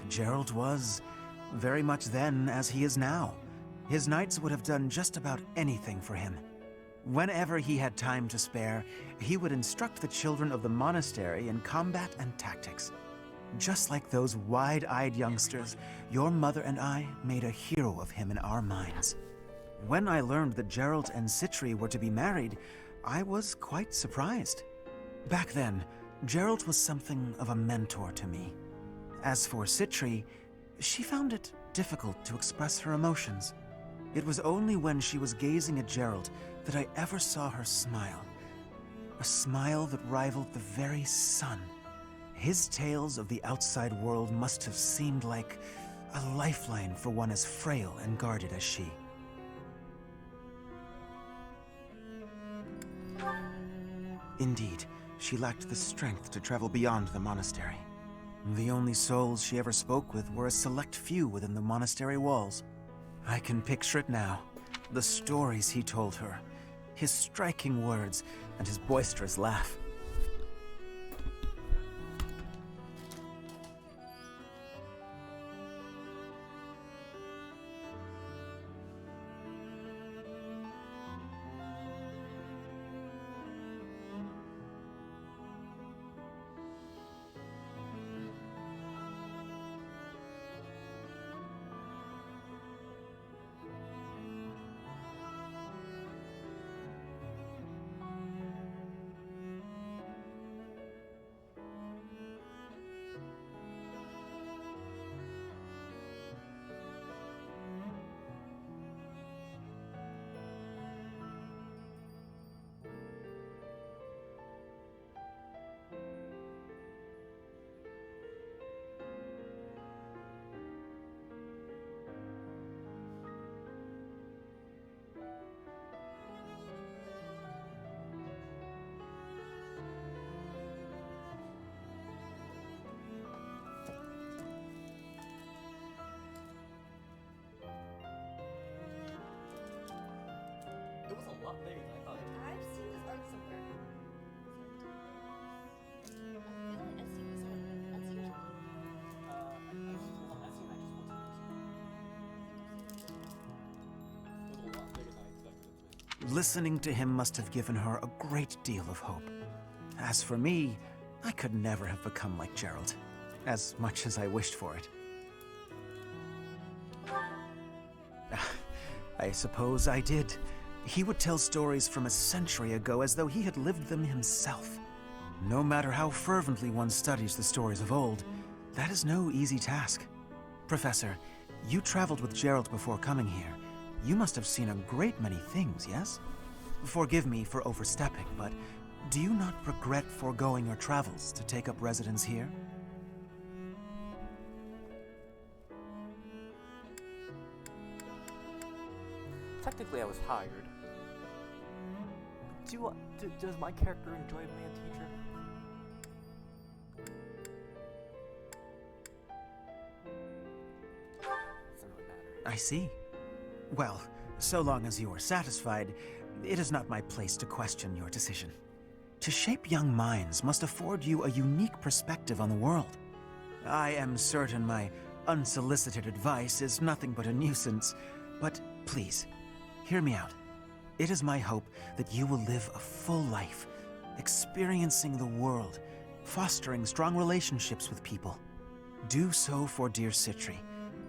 Gerald was very much then as he is now. His knights would have done just about anything for him. Whenever he had time to spare, he would instruct the children of the monastery in combat and tactics. Just like those wide-eyed youngsters, your mother and I made a hero of him in our minds. When I learned that Gerald and Citri were to be married, I was quite surprised. Back then, Gerald was something of a mentor to me. As for Citri, she found it difficult to express her emotions. It was only when she was gazing at Gerald that I ever saw her smile. A smile that rivaled the very sun. His tales of the outside world must have seemed like a lifeline for one as frail and guarded as she. Indeed, she lacked the strength to travel beyond the monastery. The only souls she ever spoke with were a select few within the monastery walls. I can picture it now. The stories he told her, his striking words, and his boisterous laugh.
It was a lot bigger than I thought it would.
I've seen this art somewhere. I feel like I've seen this one. That's usually.
I've seen it on Etsy and I just looked at it. It was a lot bigger than I expected it to be.
Listening to him must have given her a great deal of hope. As for me, I could never have become like Gerald, as much as I wished for it. I suppose I did. He would tell stories from a century ago as though he had lived them himself. No matter how fervently one studies the stories of old, that is no easy task. Professor, you traveled with Gerald before coming here. You must have seen a great many things, yes? Forgive me for overstepping, but do you not regret foregoing your travels to take up residence here?
Technically, I was hired. Does my character enjoy being a teacher? Doesn't really matter.
I see. Well, so long as you are satisfied, it is not my place to question your decision. To shape young minds must afford you a unique perspective on the world. I am certain my unsolicited advice is nothing but a nuisance, but please, hear me out. It is my hope that you will live a full life, experiencing the world, fostering strong relationships with people. Do so for dear Citri,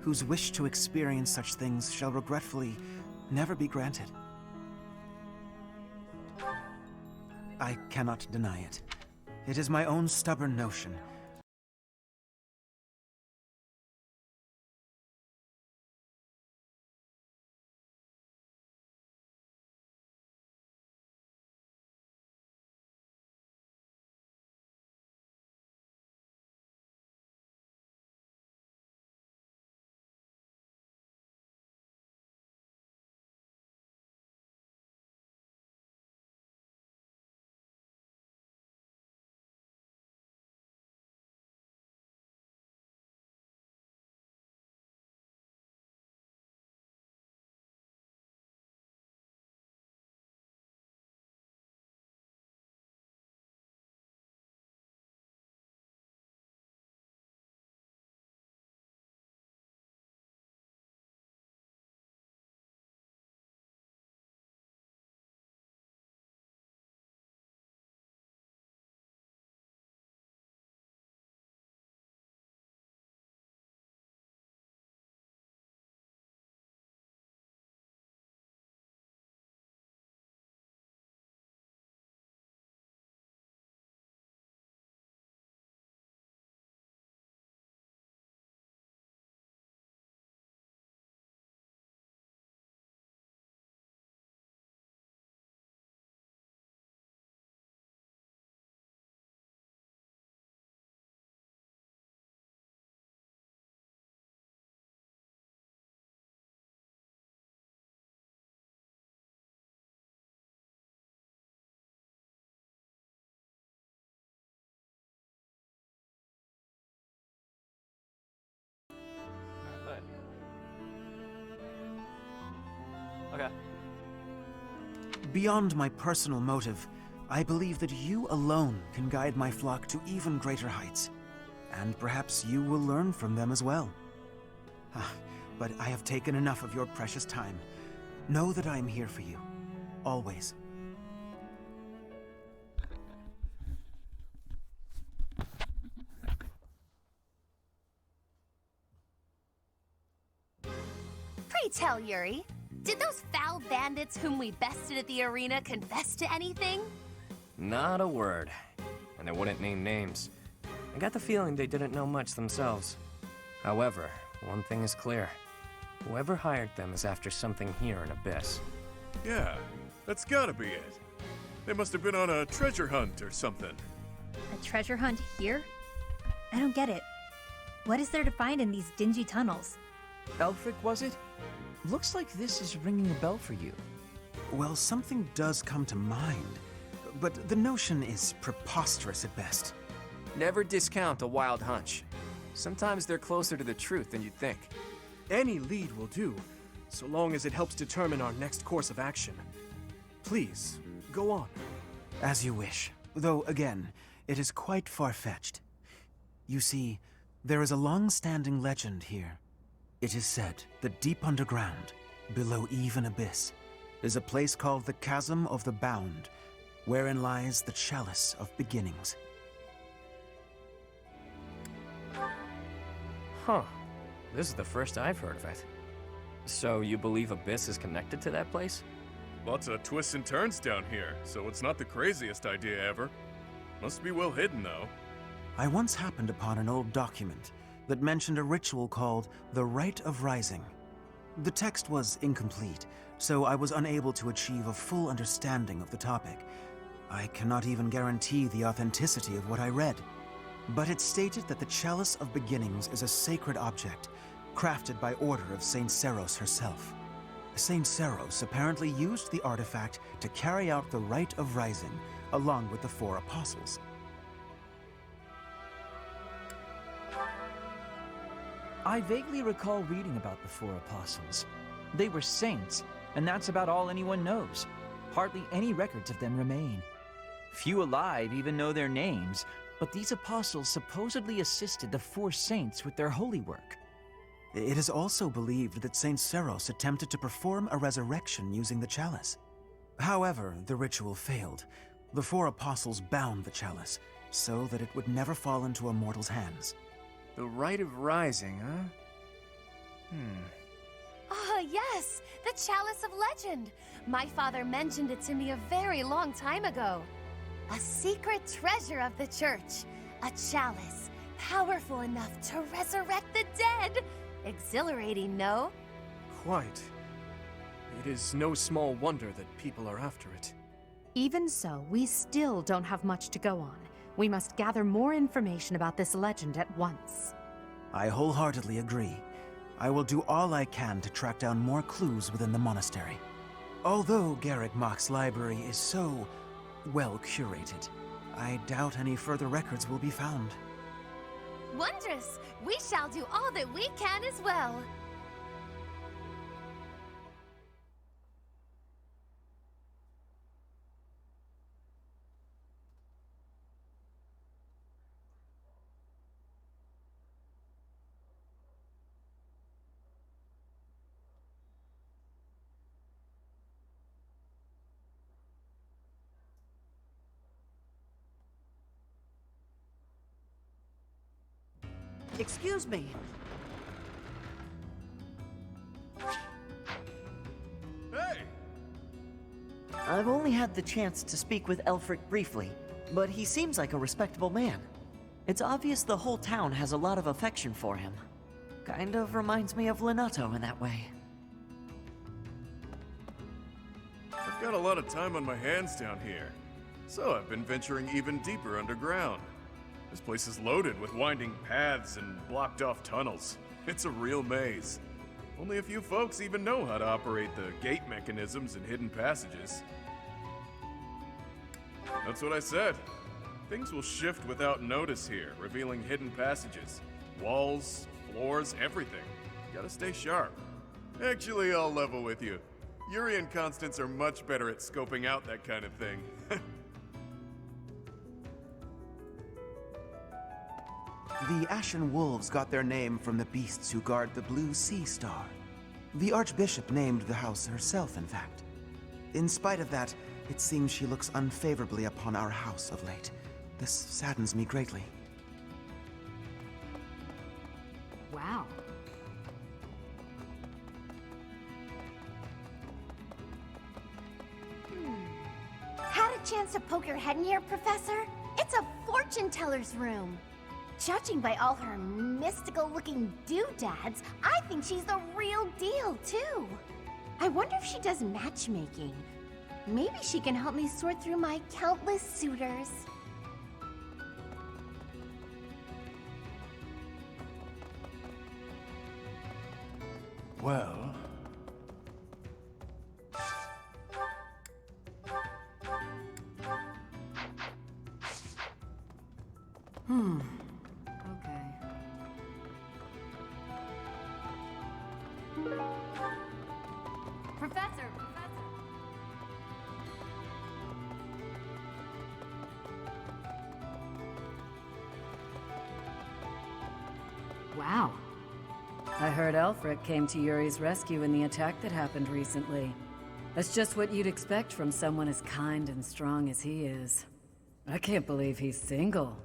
whose wish to experience such things shall regretfully never be granted. I cannot deny it. It is my own stubborn notion
Okay.
Beyond my personal motive, I believe that you alone can guide my flock to even greater heights. And perhaps you will learn from them as well. But I have taken enough of your precious time. Know that I am here for you. Always.
Pray tell, Yuri, did those foul bandits whom we bested at the arena confess to anything?
Not a word. And they wouldn't name names. I got the feeling they didn't know much themselves. However, one thing is clear. Whoever hired them is after something here in Abyss.
Yeah, that's gotta be it. They must have been on a treasure hunt or something.
A treasure hunt here? I don't get it. What is there to find in these dingy tunnels?
Elfric, was it? Looks like this is ringing a bell for you.
Well, something does come to mind, but the notion is preposterous at best.
Never discount a wild hunch. Sometimes they're closer to the truth than you'd think.
Any lead will do, so long as it helps determine our next course of action. Please, go on.
As you wish. Though, again, it is quite far-fetched. You see, there is a long-standing legend here. It is said that deep underground, below even Abyss, is a place called the Chasm of the Bound, wherein lies the Chalice of Beginnings.
Huh. This is the first I've heard of it. So you believe Abyss is connected to that place?
Lots of twists and turns down here, so it's not the craziest idea ever. Must be well hidden, though.
I once happened upon an old document that mentioned a ritual called the Rite of Rising. The text was incomplete, so I was unable to achieve a full understanding of the topic. I cannot even guarantee the authenticity of what I read. But it stated that the Chalice of Beginnings is a sacred object, crafted by order of Saint Seros herself. Saint Seros apparently used the artifact to carry out the Rite of Rising, along with the 4 apostles.
I vaguely recall reading about the 4 apostles. They were saints, and that's about all anyone knows. Hardly any records of them remain. Few alive even know their names, but these apostles supposedly assisted the 4 saints with their holy work.
It is also believed that Saint Seros attempted to perform a resurrection using the chalice. However, the ritual failed. The 4 apostles bound the chalice, so that it would never fall into a mortal's hands.
The Rite of Rising, huh?
Ah, yes! The Chalice of Legend! My father mentioned it to me a very long time ago. A secret treasure of the church. A chalice, powerful enough to resurrect the dead. Exhilarating, no?
Quite. It is no small wonder that people are after it.
Even so, we still don't have much to go on. We must gather more information about this legend at once.
I wholeheartedly agree. I will do all I can to track down more clues within the monastery. Although Garrick Mach's library is so well curated, I doubt any further records will be found.
Wondrous! We shall do all that we can as well.
Excuse me.
Hey!
I've only had the chance to speak with Elfric briefly, but he seems like a respectable man. It's obvious the whole town has a lot of affection for him. Kind of reminds me of Lenato in that way.
I've got a lot of time on my hands down here, so I've been venturing even deeper underground. This place is loaded with winding paths and blocked-off tunnels. It's a real maze. Only a few folks even know how to operate the gate mechanisms and hidden passages. That's what I said. Things will shift without notice here, revealing hidden passages. Walls, floors, everything. Gotta stay sharp. Actually, I'll level with you. Yuri and Constance are much better at scoping out that kind of thing.
The Ashen Wolves got their name from the beasts who guard the Blue Sea Star. The Archbishop named the house herself, in fact. In spite of that, it seems she looks unfavorably upon our house of late. This saddens me greatly.
Wow.
Had a chance to poke your head in here, Professor? It's a fortune teller's room. Judging by all her mystical-looking doodads, I think she's the real deal, too. I wonder if she does matchmaking. Maybe she can help me sort through my countless suitors.
Well...
Okay.
Professor!
Wow. I heard Elfric came to Yuri's rescue in the attack that happened recently. That's just what you'd expect from someone as kind and strong as he is. I can't believe he's single.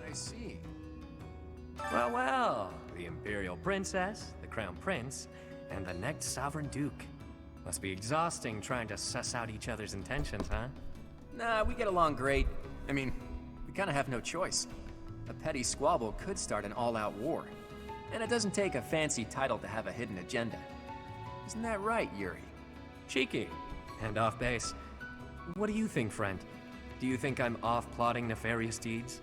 I see. Well, well, the Imperial Princess, the Crown Prince, and the next Sovereign Duke. Must be exhausting trying to suss out each other's intentions, huh?
Nah, we get along great. I mean, we kinda have no choice. A petty squabble could start an all-out war. And it doesn't take a fancy title to have a hidden agenda. Isn't that right, Yuri?
Cheeky. And off base. What do you think, friend? Do you think I'm off plotting nefarious deeds?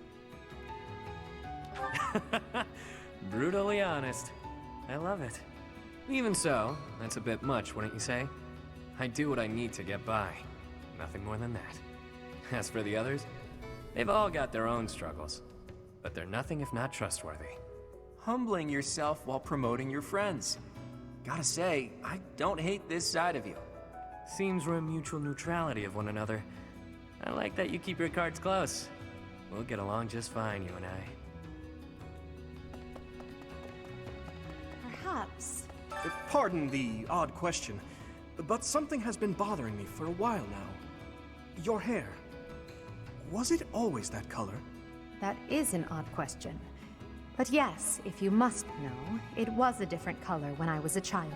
Brutally honest. I love it. Even so, that's a bit much, wouldn't you say? I do what I need to get by. Nothing more than that. As for the others, they've all got their own struggles. But they're nothing if not trustworthy.
Humbling yourself while promoting your friends. Gotta say, I don't hate this side of you.
Seems we're in mutual neutrality of one another. I like that you keep your cards close. We'll get along just fine, you and I.
Perhaps.
Pardon the odd question, but something has been bothering me for a while now. Your hair. Was it always that color?
That is an odd question. But yes, if you must know, it was a different color when I was a child.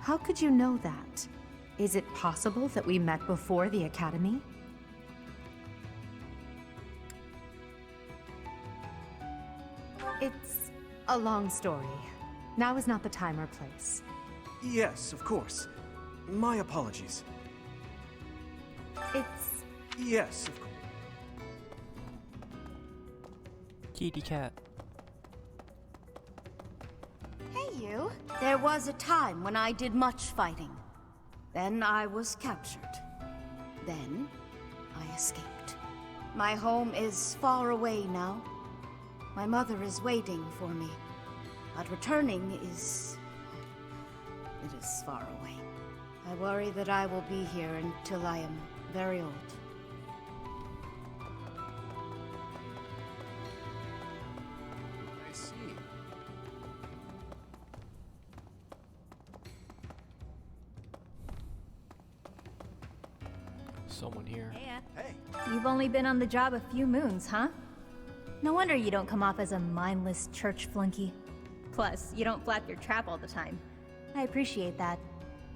How could you know that? Is it possible that we met before the academy? It's a long story. Now is not the time or place.
Yes, of course. My apologies.
It's...
Yes, of course.
Kitty cat.
Hey, you. There was a time when I did much fighting. Then I was captured. Then I escaped. My home is far away now. My mother is waiting for me. But returning is... it is far away. I worry that I will be here until I am very old.
I see.
Someone here.
Hey. You've only been on the job a few moons, huh? No wonder you don't come off as a mindless church flunky. Plus, you don't flap your trap all the time. I appreciate that.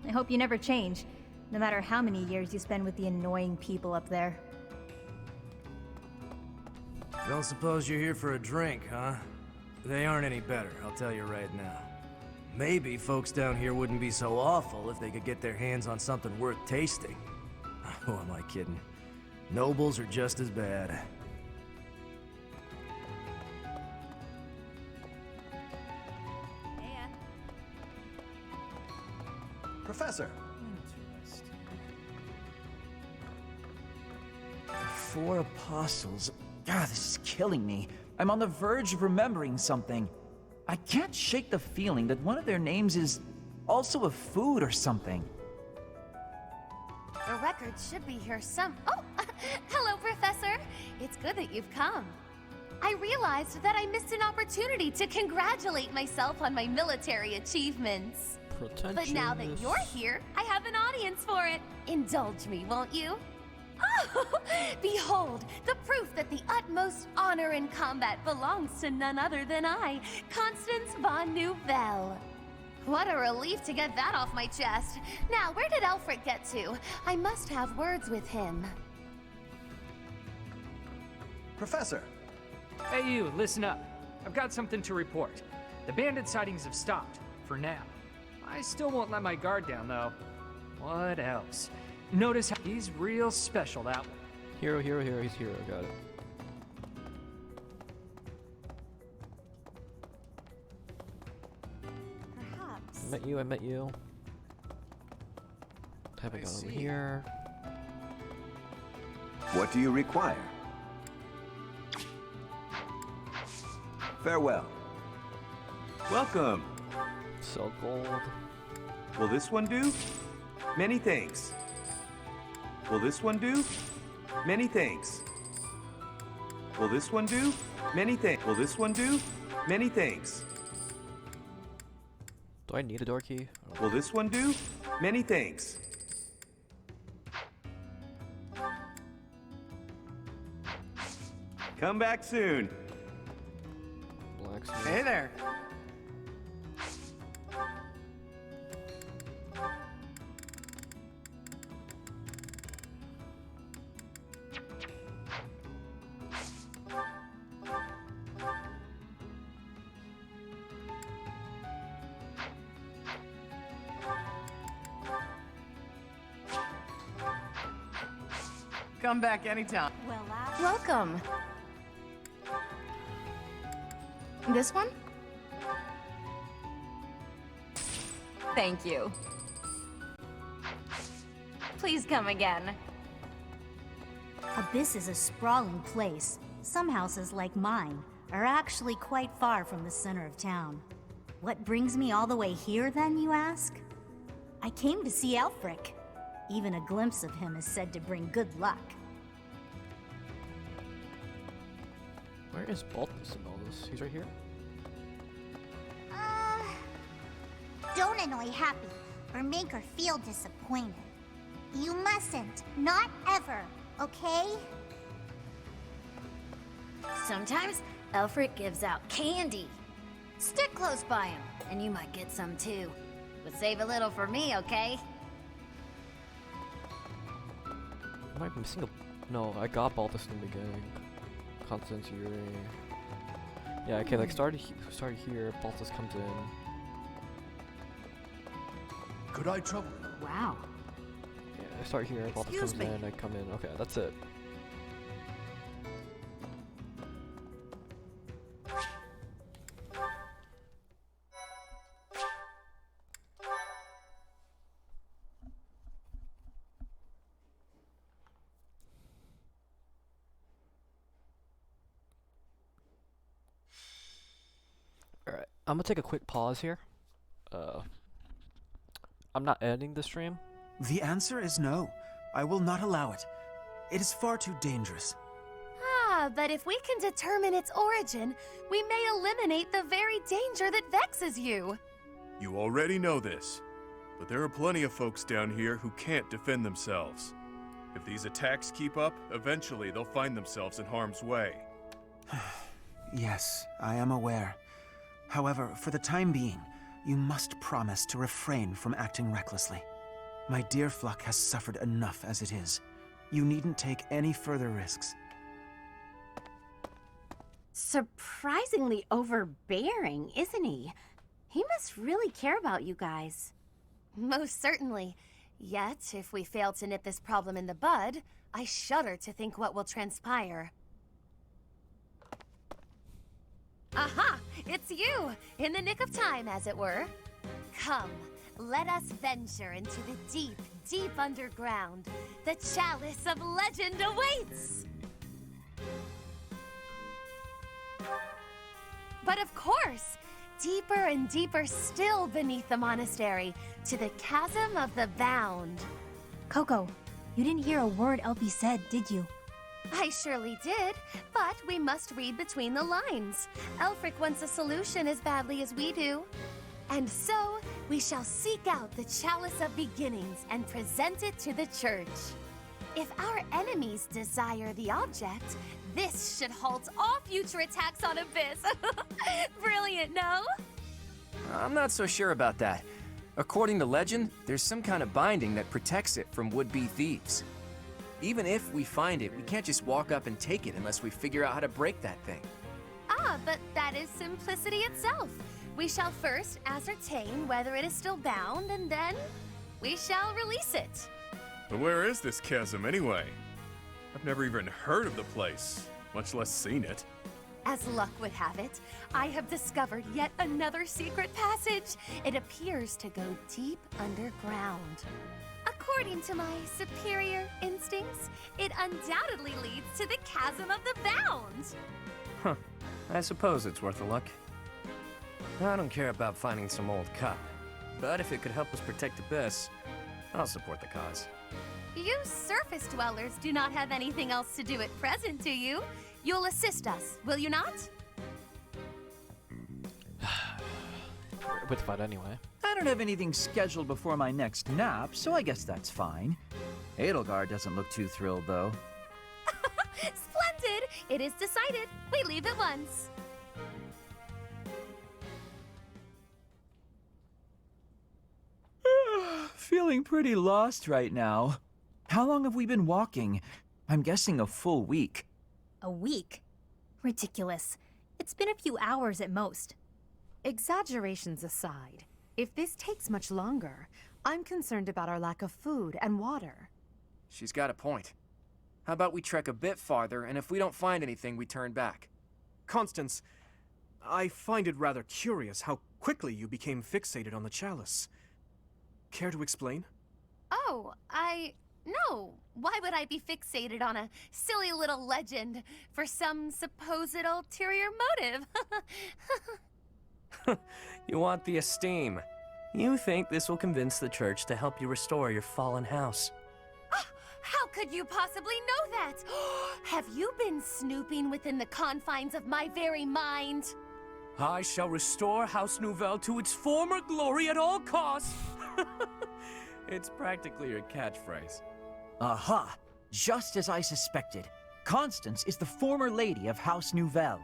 I hope you never change, no matter how many years you spend with the annoying people up there.
Don't suppose you're here for a drink, huh? They aren't any better, I'll tell you right now. Maybe folks down here wouldn't be so awful if they could get their hands on something worth tasting. Who am I kidding? Nobles are just as bad.
Professor!
The 4 apostles. God, this is killing me. I'm on the verge of remembering something. I can't shake the feeling that one of their names is also a food or something.
The record should be here some. Oh, hello, Professor. It's good that you've come. I realized that I missed an opportunity to congratulate myself on my military achievements. But now that you're here, I have an audience for it. Indulge me, won't you? Oh, behold, the proof that the utmost honor in combat belongs to none other than I, Constance von Nouvelle. What a relief to get that off my chest. Now, where did Alfred get to? I must have words with him.
Professor!
Hey you, listen up. I've got something to report. The bandit sightings have stopped, for now. I still won't let my guard down, though. What else? Notice how he's real special, that one.
Hero, he's hero, got it.
Perhaps.
I met you. Have I got over here?
What do you require? Farewell. Welcome.
Sell gold.
Will this one do? Many thanks. Will this one do? Many thanks. Will this one do? Many thanks. Will this one do? Many thanks.
Do I need a door key?
Will this one do? Many thanks. Come back soon.
Blacksmith.
Hey there. Come back anytime.
Welcome. This one?
Thank you. Please come again.
Abyss is a sprawling place. Some houses, like mine, are actually quite far from the center of town. What brings me all the way here, then, you ask? I came to see Elfric. Even a glimpse of him is said to bring good luck.
Where is Baltus in all this? He's right here?
Don't annoy Happy, or make her feel disappointed. You mustn't. Not ever, okay?
Sometimes Elfric gives out candy. Stick close by him, and you might get some too. But save a little for me, okay?
Am I missing a... No, I got Baltus in the beginning. Constance, Yuri... Yeah, okay, like started here, Baltus comes in.
Could I trouble you?
Wow.
Yeah, I start here, Baltus comes in, I come in. Okay, that's it. Alright, I'm gonna take a quick pause here. I'm not ending the stream.
The answer is no. I will not allow it. It is far too dangerous.
Ah, but if we can determine its origin, we may eliminate the very danger that vexes you.
You already know this, but there are plenty of folks down here who can't defend themselves. If these attacks keep up, eventually they'll find themselves in harm's way.
Yes, I am aware. However, for the time being, you must promise to refrain from acting recklessly. My dear Fluck has suffered enough as it is. You needn't take any further risks.
Surprisingly overbearing, isn't he? He must really care about you guys. Most certainly. Yet, if we fail to nip this problem in the bud, I shudder to think what will transpire. Aha! It's you! In the nick of time, as it were. Come, let us venture into the deep, deep underground. The Chalice of Legend awaits! But of course, deeper and deeper still beneath the monastery, to the Chasm of the Bound.
Coco, you didn't hear a word Elfie said, did you?
I surely did, but we must read between the lines. Elfric wants a solution as badly as we do. And so, we shall seek out the Chalice of Beginnings and present it to the church. If our enemies desire the object, this should halt all future attacks on Abyss. Brilliant, no?
I'm not so sure about that. According to legend, there's some kind of binding that protects it from would-be thieves. Even if we find it, we can't just walk up and take it unless we figure out how to break that thing.
Ah, but that is simplicity itself. We shall first ascertain whether it is still bound, and then we shall release it.
But where is this chasm anyway? I've never even heard of the place, much less seen it.
As luck would have it, I have discovered yet another secret passage. It appears to go deep underground. According to my superior instincts, it undoubtedly leads to the Chasm of the Bound.
Huh. I suppose it's worth a look. I don't care about finding some old cup, but if it could help us protect Abyss, I'll support the cause.
You surface dwellers do not have anything else to do at present, do you? You'll assist us, will you not?
With fight anyway.
I don't have anything scheduled before my next nap, so I guess that's fine. Edelgard doesn't look too thrilled, though.
Splendid! It is decided. We leave at once.
Feeling pretty lost right now. How long have we been walking? I'm guessing a full week.
A week? Ridiculous. It's been a few hours at most.
Exaggerations aside, if this takes much longer, I'm concerned about our lack of food and water.
She's got a point. How about we trek a bit farther, and if we don't find anything, we turn back?
Constance, I find it rather curious how quickly you became fixated on the chalice. Care to explain?
Oh, No. Why would I be fixated on a silly little legend for some supposed ulterior motive?
You want the esteem. You think this will convince the church to help you restore your fallen house.
How could you possibly know that? Have you been snooping within the confines of my very mind?
I shall restore House Nouvelle to its former glory at all costs. It's practically your catchphrase.
Aha! Just as I suspected. Constance is the former lady of House Nouvelle.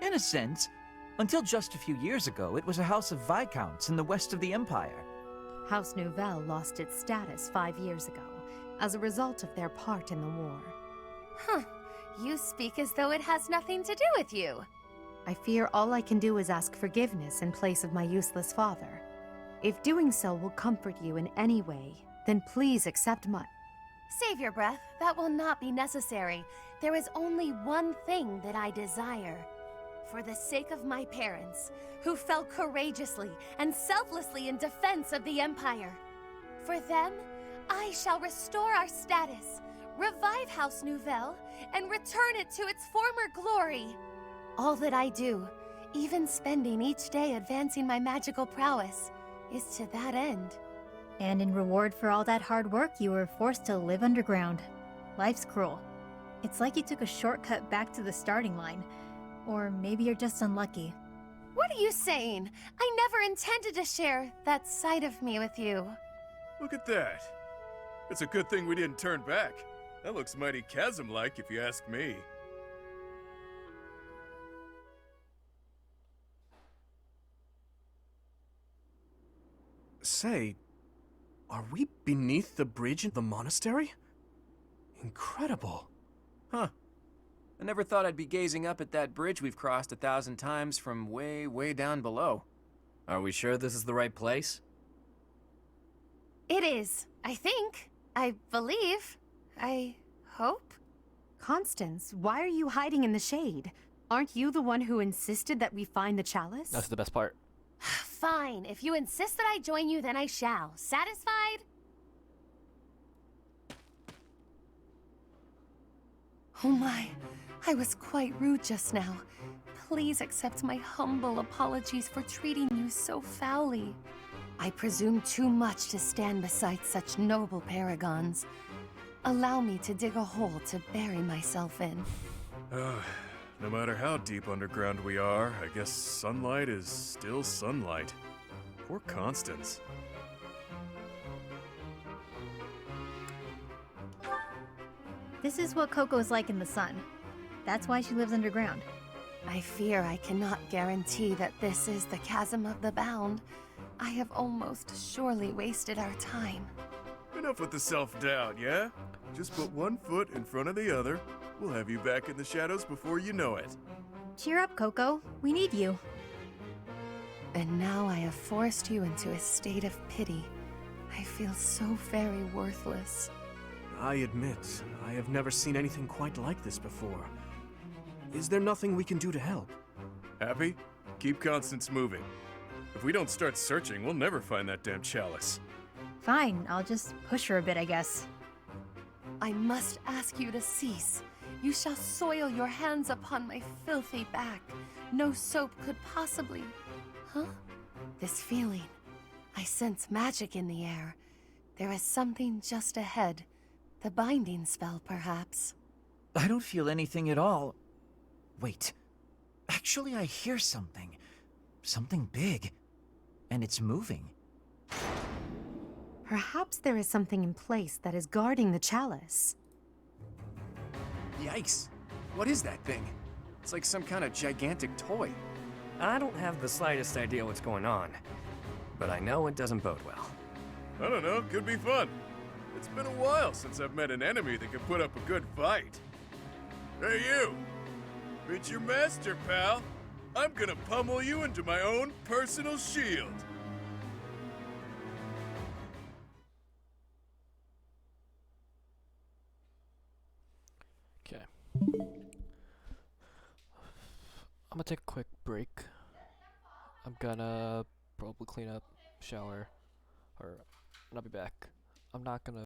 In a sense, until just a few years ago, it was a house of Viscounts in the west of the Empire.
House Nouvelle lost its status 5 years ago, as a result of their part in the war.
Huh. You speak as though it has nothing to do with you.
I fear all I can do is ask forgiveness in place of my useless father. If doing so will comfort you in any way, then please accept my—
Save your breath. That will not be necessary. There is only one thing that I desire. For the sake of my parents, who fell courageously and selflessly in defense of the Empire. For them, I shall restore our status, revive House Nouvelle, and return it to its former glory. All that I do, even spending each day advancing my magical prowess, is to that end.
And in reward for all that hard work, you were forced to live underground. Life's cruel. It's like you took a shortcut back to the starting line. Or maybe you're just unlucky.
What are you saying? I never intended to share that side of me with you.
Look at that. It's a good thing we didn't turn back. That looks mighty chasm-like if you ask me.
Say, are we beneath the bridge in the monastery? Incredible.
Huh. I never thought I'd be gazing up at that bridge we've crossed 1,000 times from way, way down below.
Are we sure this is the right place?
It is, I think. I believe. I hope.
Constance, why are you hiding in the shade? Aren't you the one who insisted that we find the chalice?
That's the best part.
Fine. If you insist that I join you, then I shall. Satisfied?
Oh my, I was quite rude just now. Please accept my humble apologies for treating you so foully. I presume too much to stand beside such noble paragons. Allow me to dig a hole to bury myself in.
No matter how deep underground we are, I guess sunlight is still sunlight. Poor Constance.
This is what Coco's like in the sun. That's why she lives underground.
I fear I cannot guarantee that this is the Chasm of the Bound. I have almost surely wasted our time.
Enough with the self-doubt, yeah? Just put one foot in front of the other. We'll have you back in the shadows before you know it.
Cheer up, Coco. We need you.
And now I have forced you into a state of pity. I feel so very worthless.
I admit, I have never seen anything quite like this before. Is there nothing we can do to help?
Happy? Keep Constance moving. If we don't start searching, we'll never find that damn chalice.
Fine, I'll just push her a bit, I guess.
I must ask you to cease. You shall soil your hands upon my filthy back. No soap could possibly... Huh? This feeling. I sense magic in the air. There is something just ahead. The binding spell, perhaps.
I don't feel anything at all. Wait. Actually, I hear something. Something big. And it's moving.
Perhaps there is something in place that is guarding the chalice.
Yikes. What is that thing? It's like some kind of gigantic toy.
I don't have the slightest idea what's going on, but I know it doesn't bode well.
I don't know, could be fun. It's been a while since I've met an enemy that can put up a good fight. Hey you! Meet your master, pal. I'm gonna pummel you into my own personal shield.
Okay. I'm gonna take a quick break. I'm gonna probably clean up, shower, and I'll be back. I'm not gonna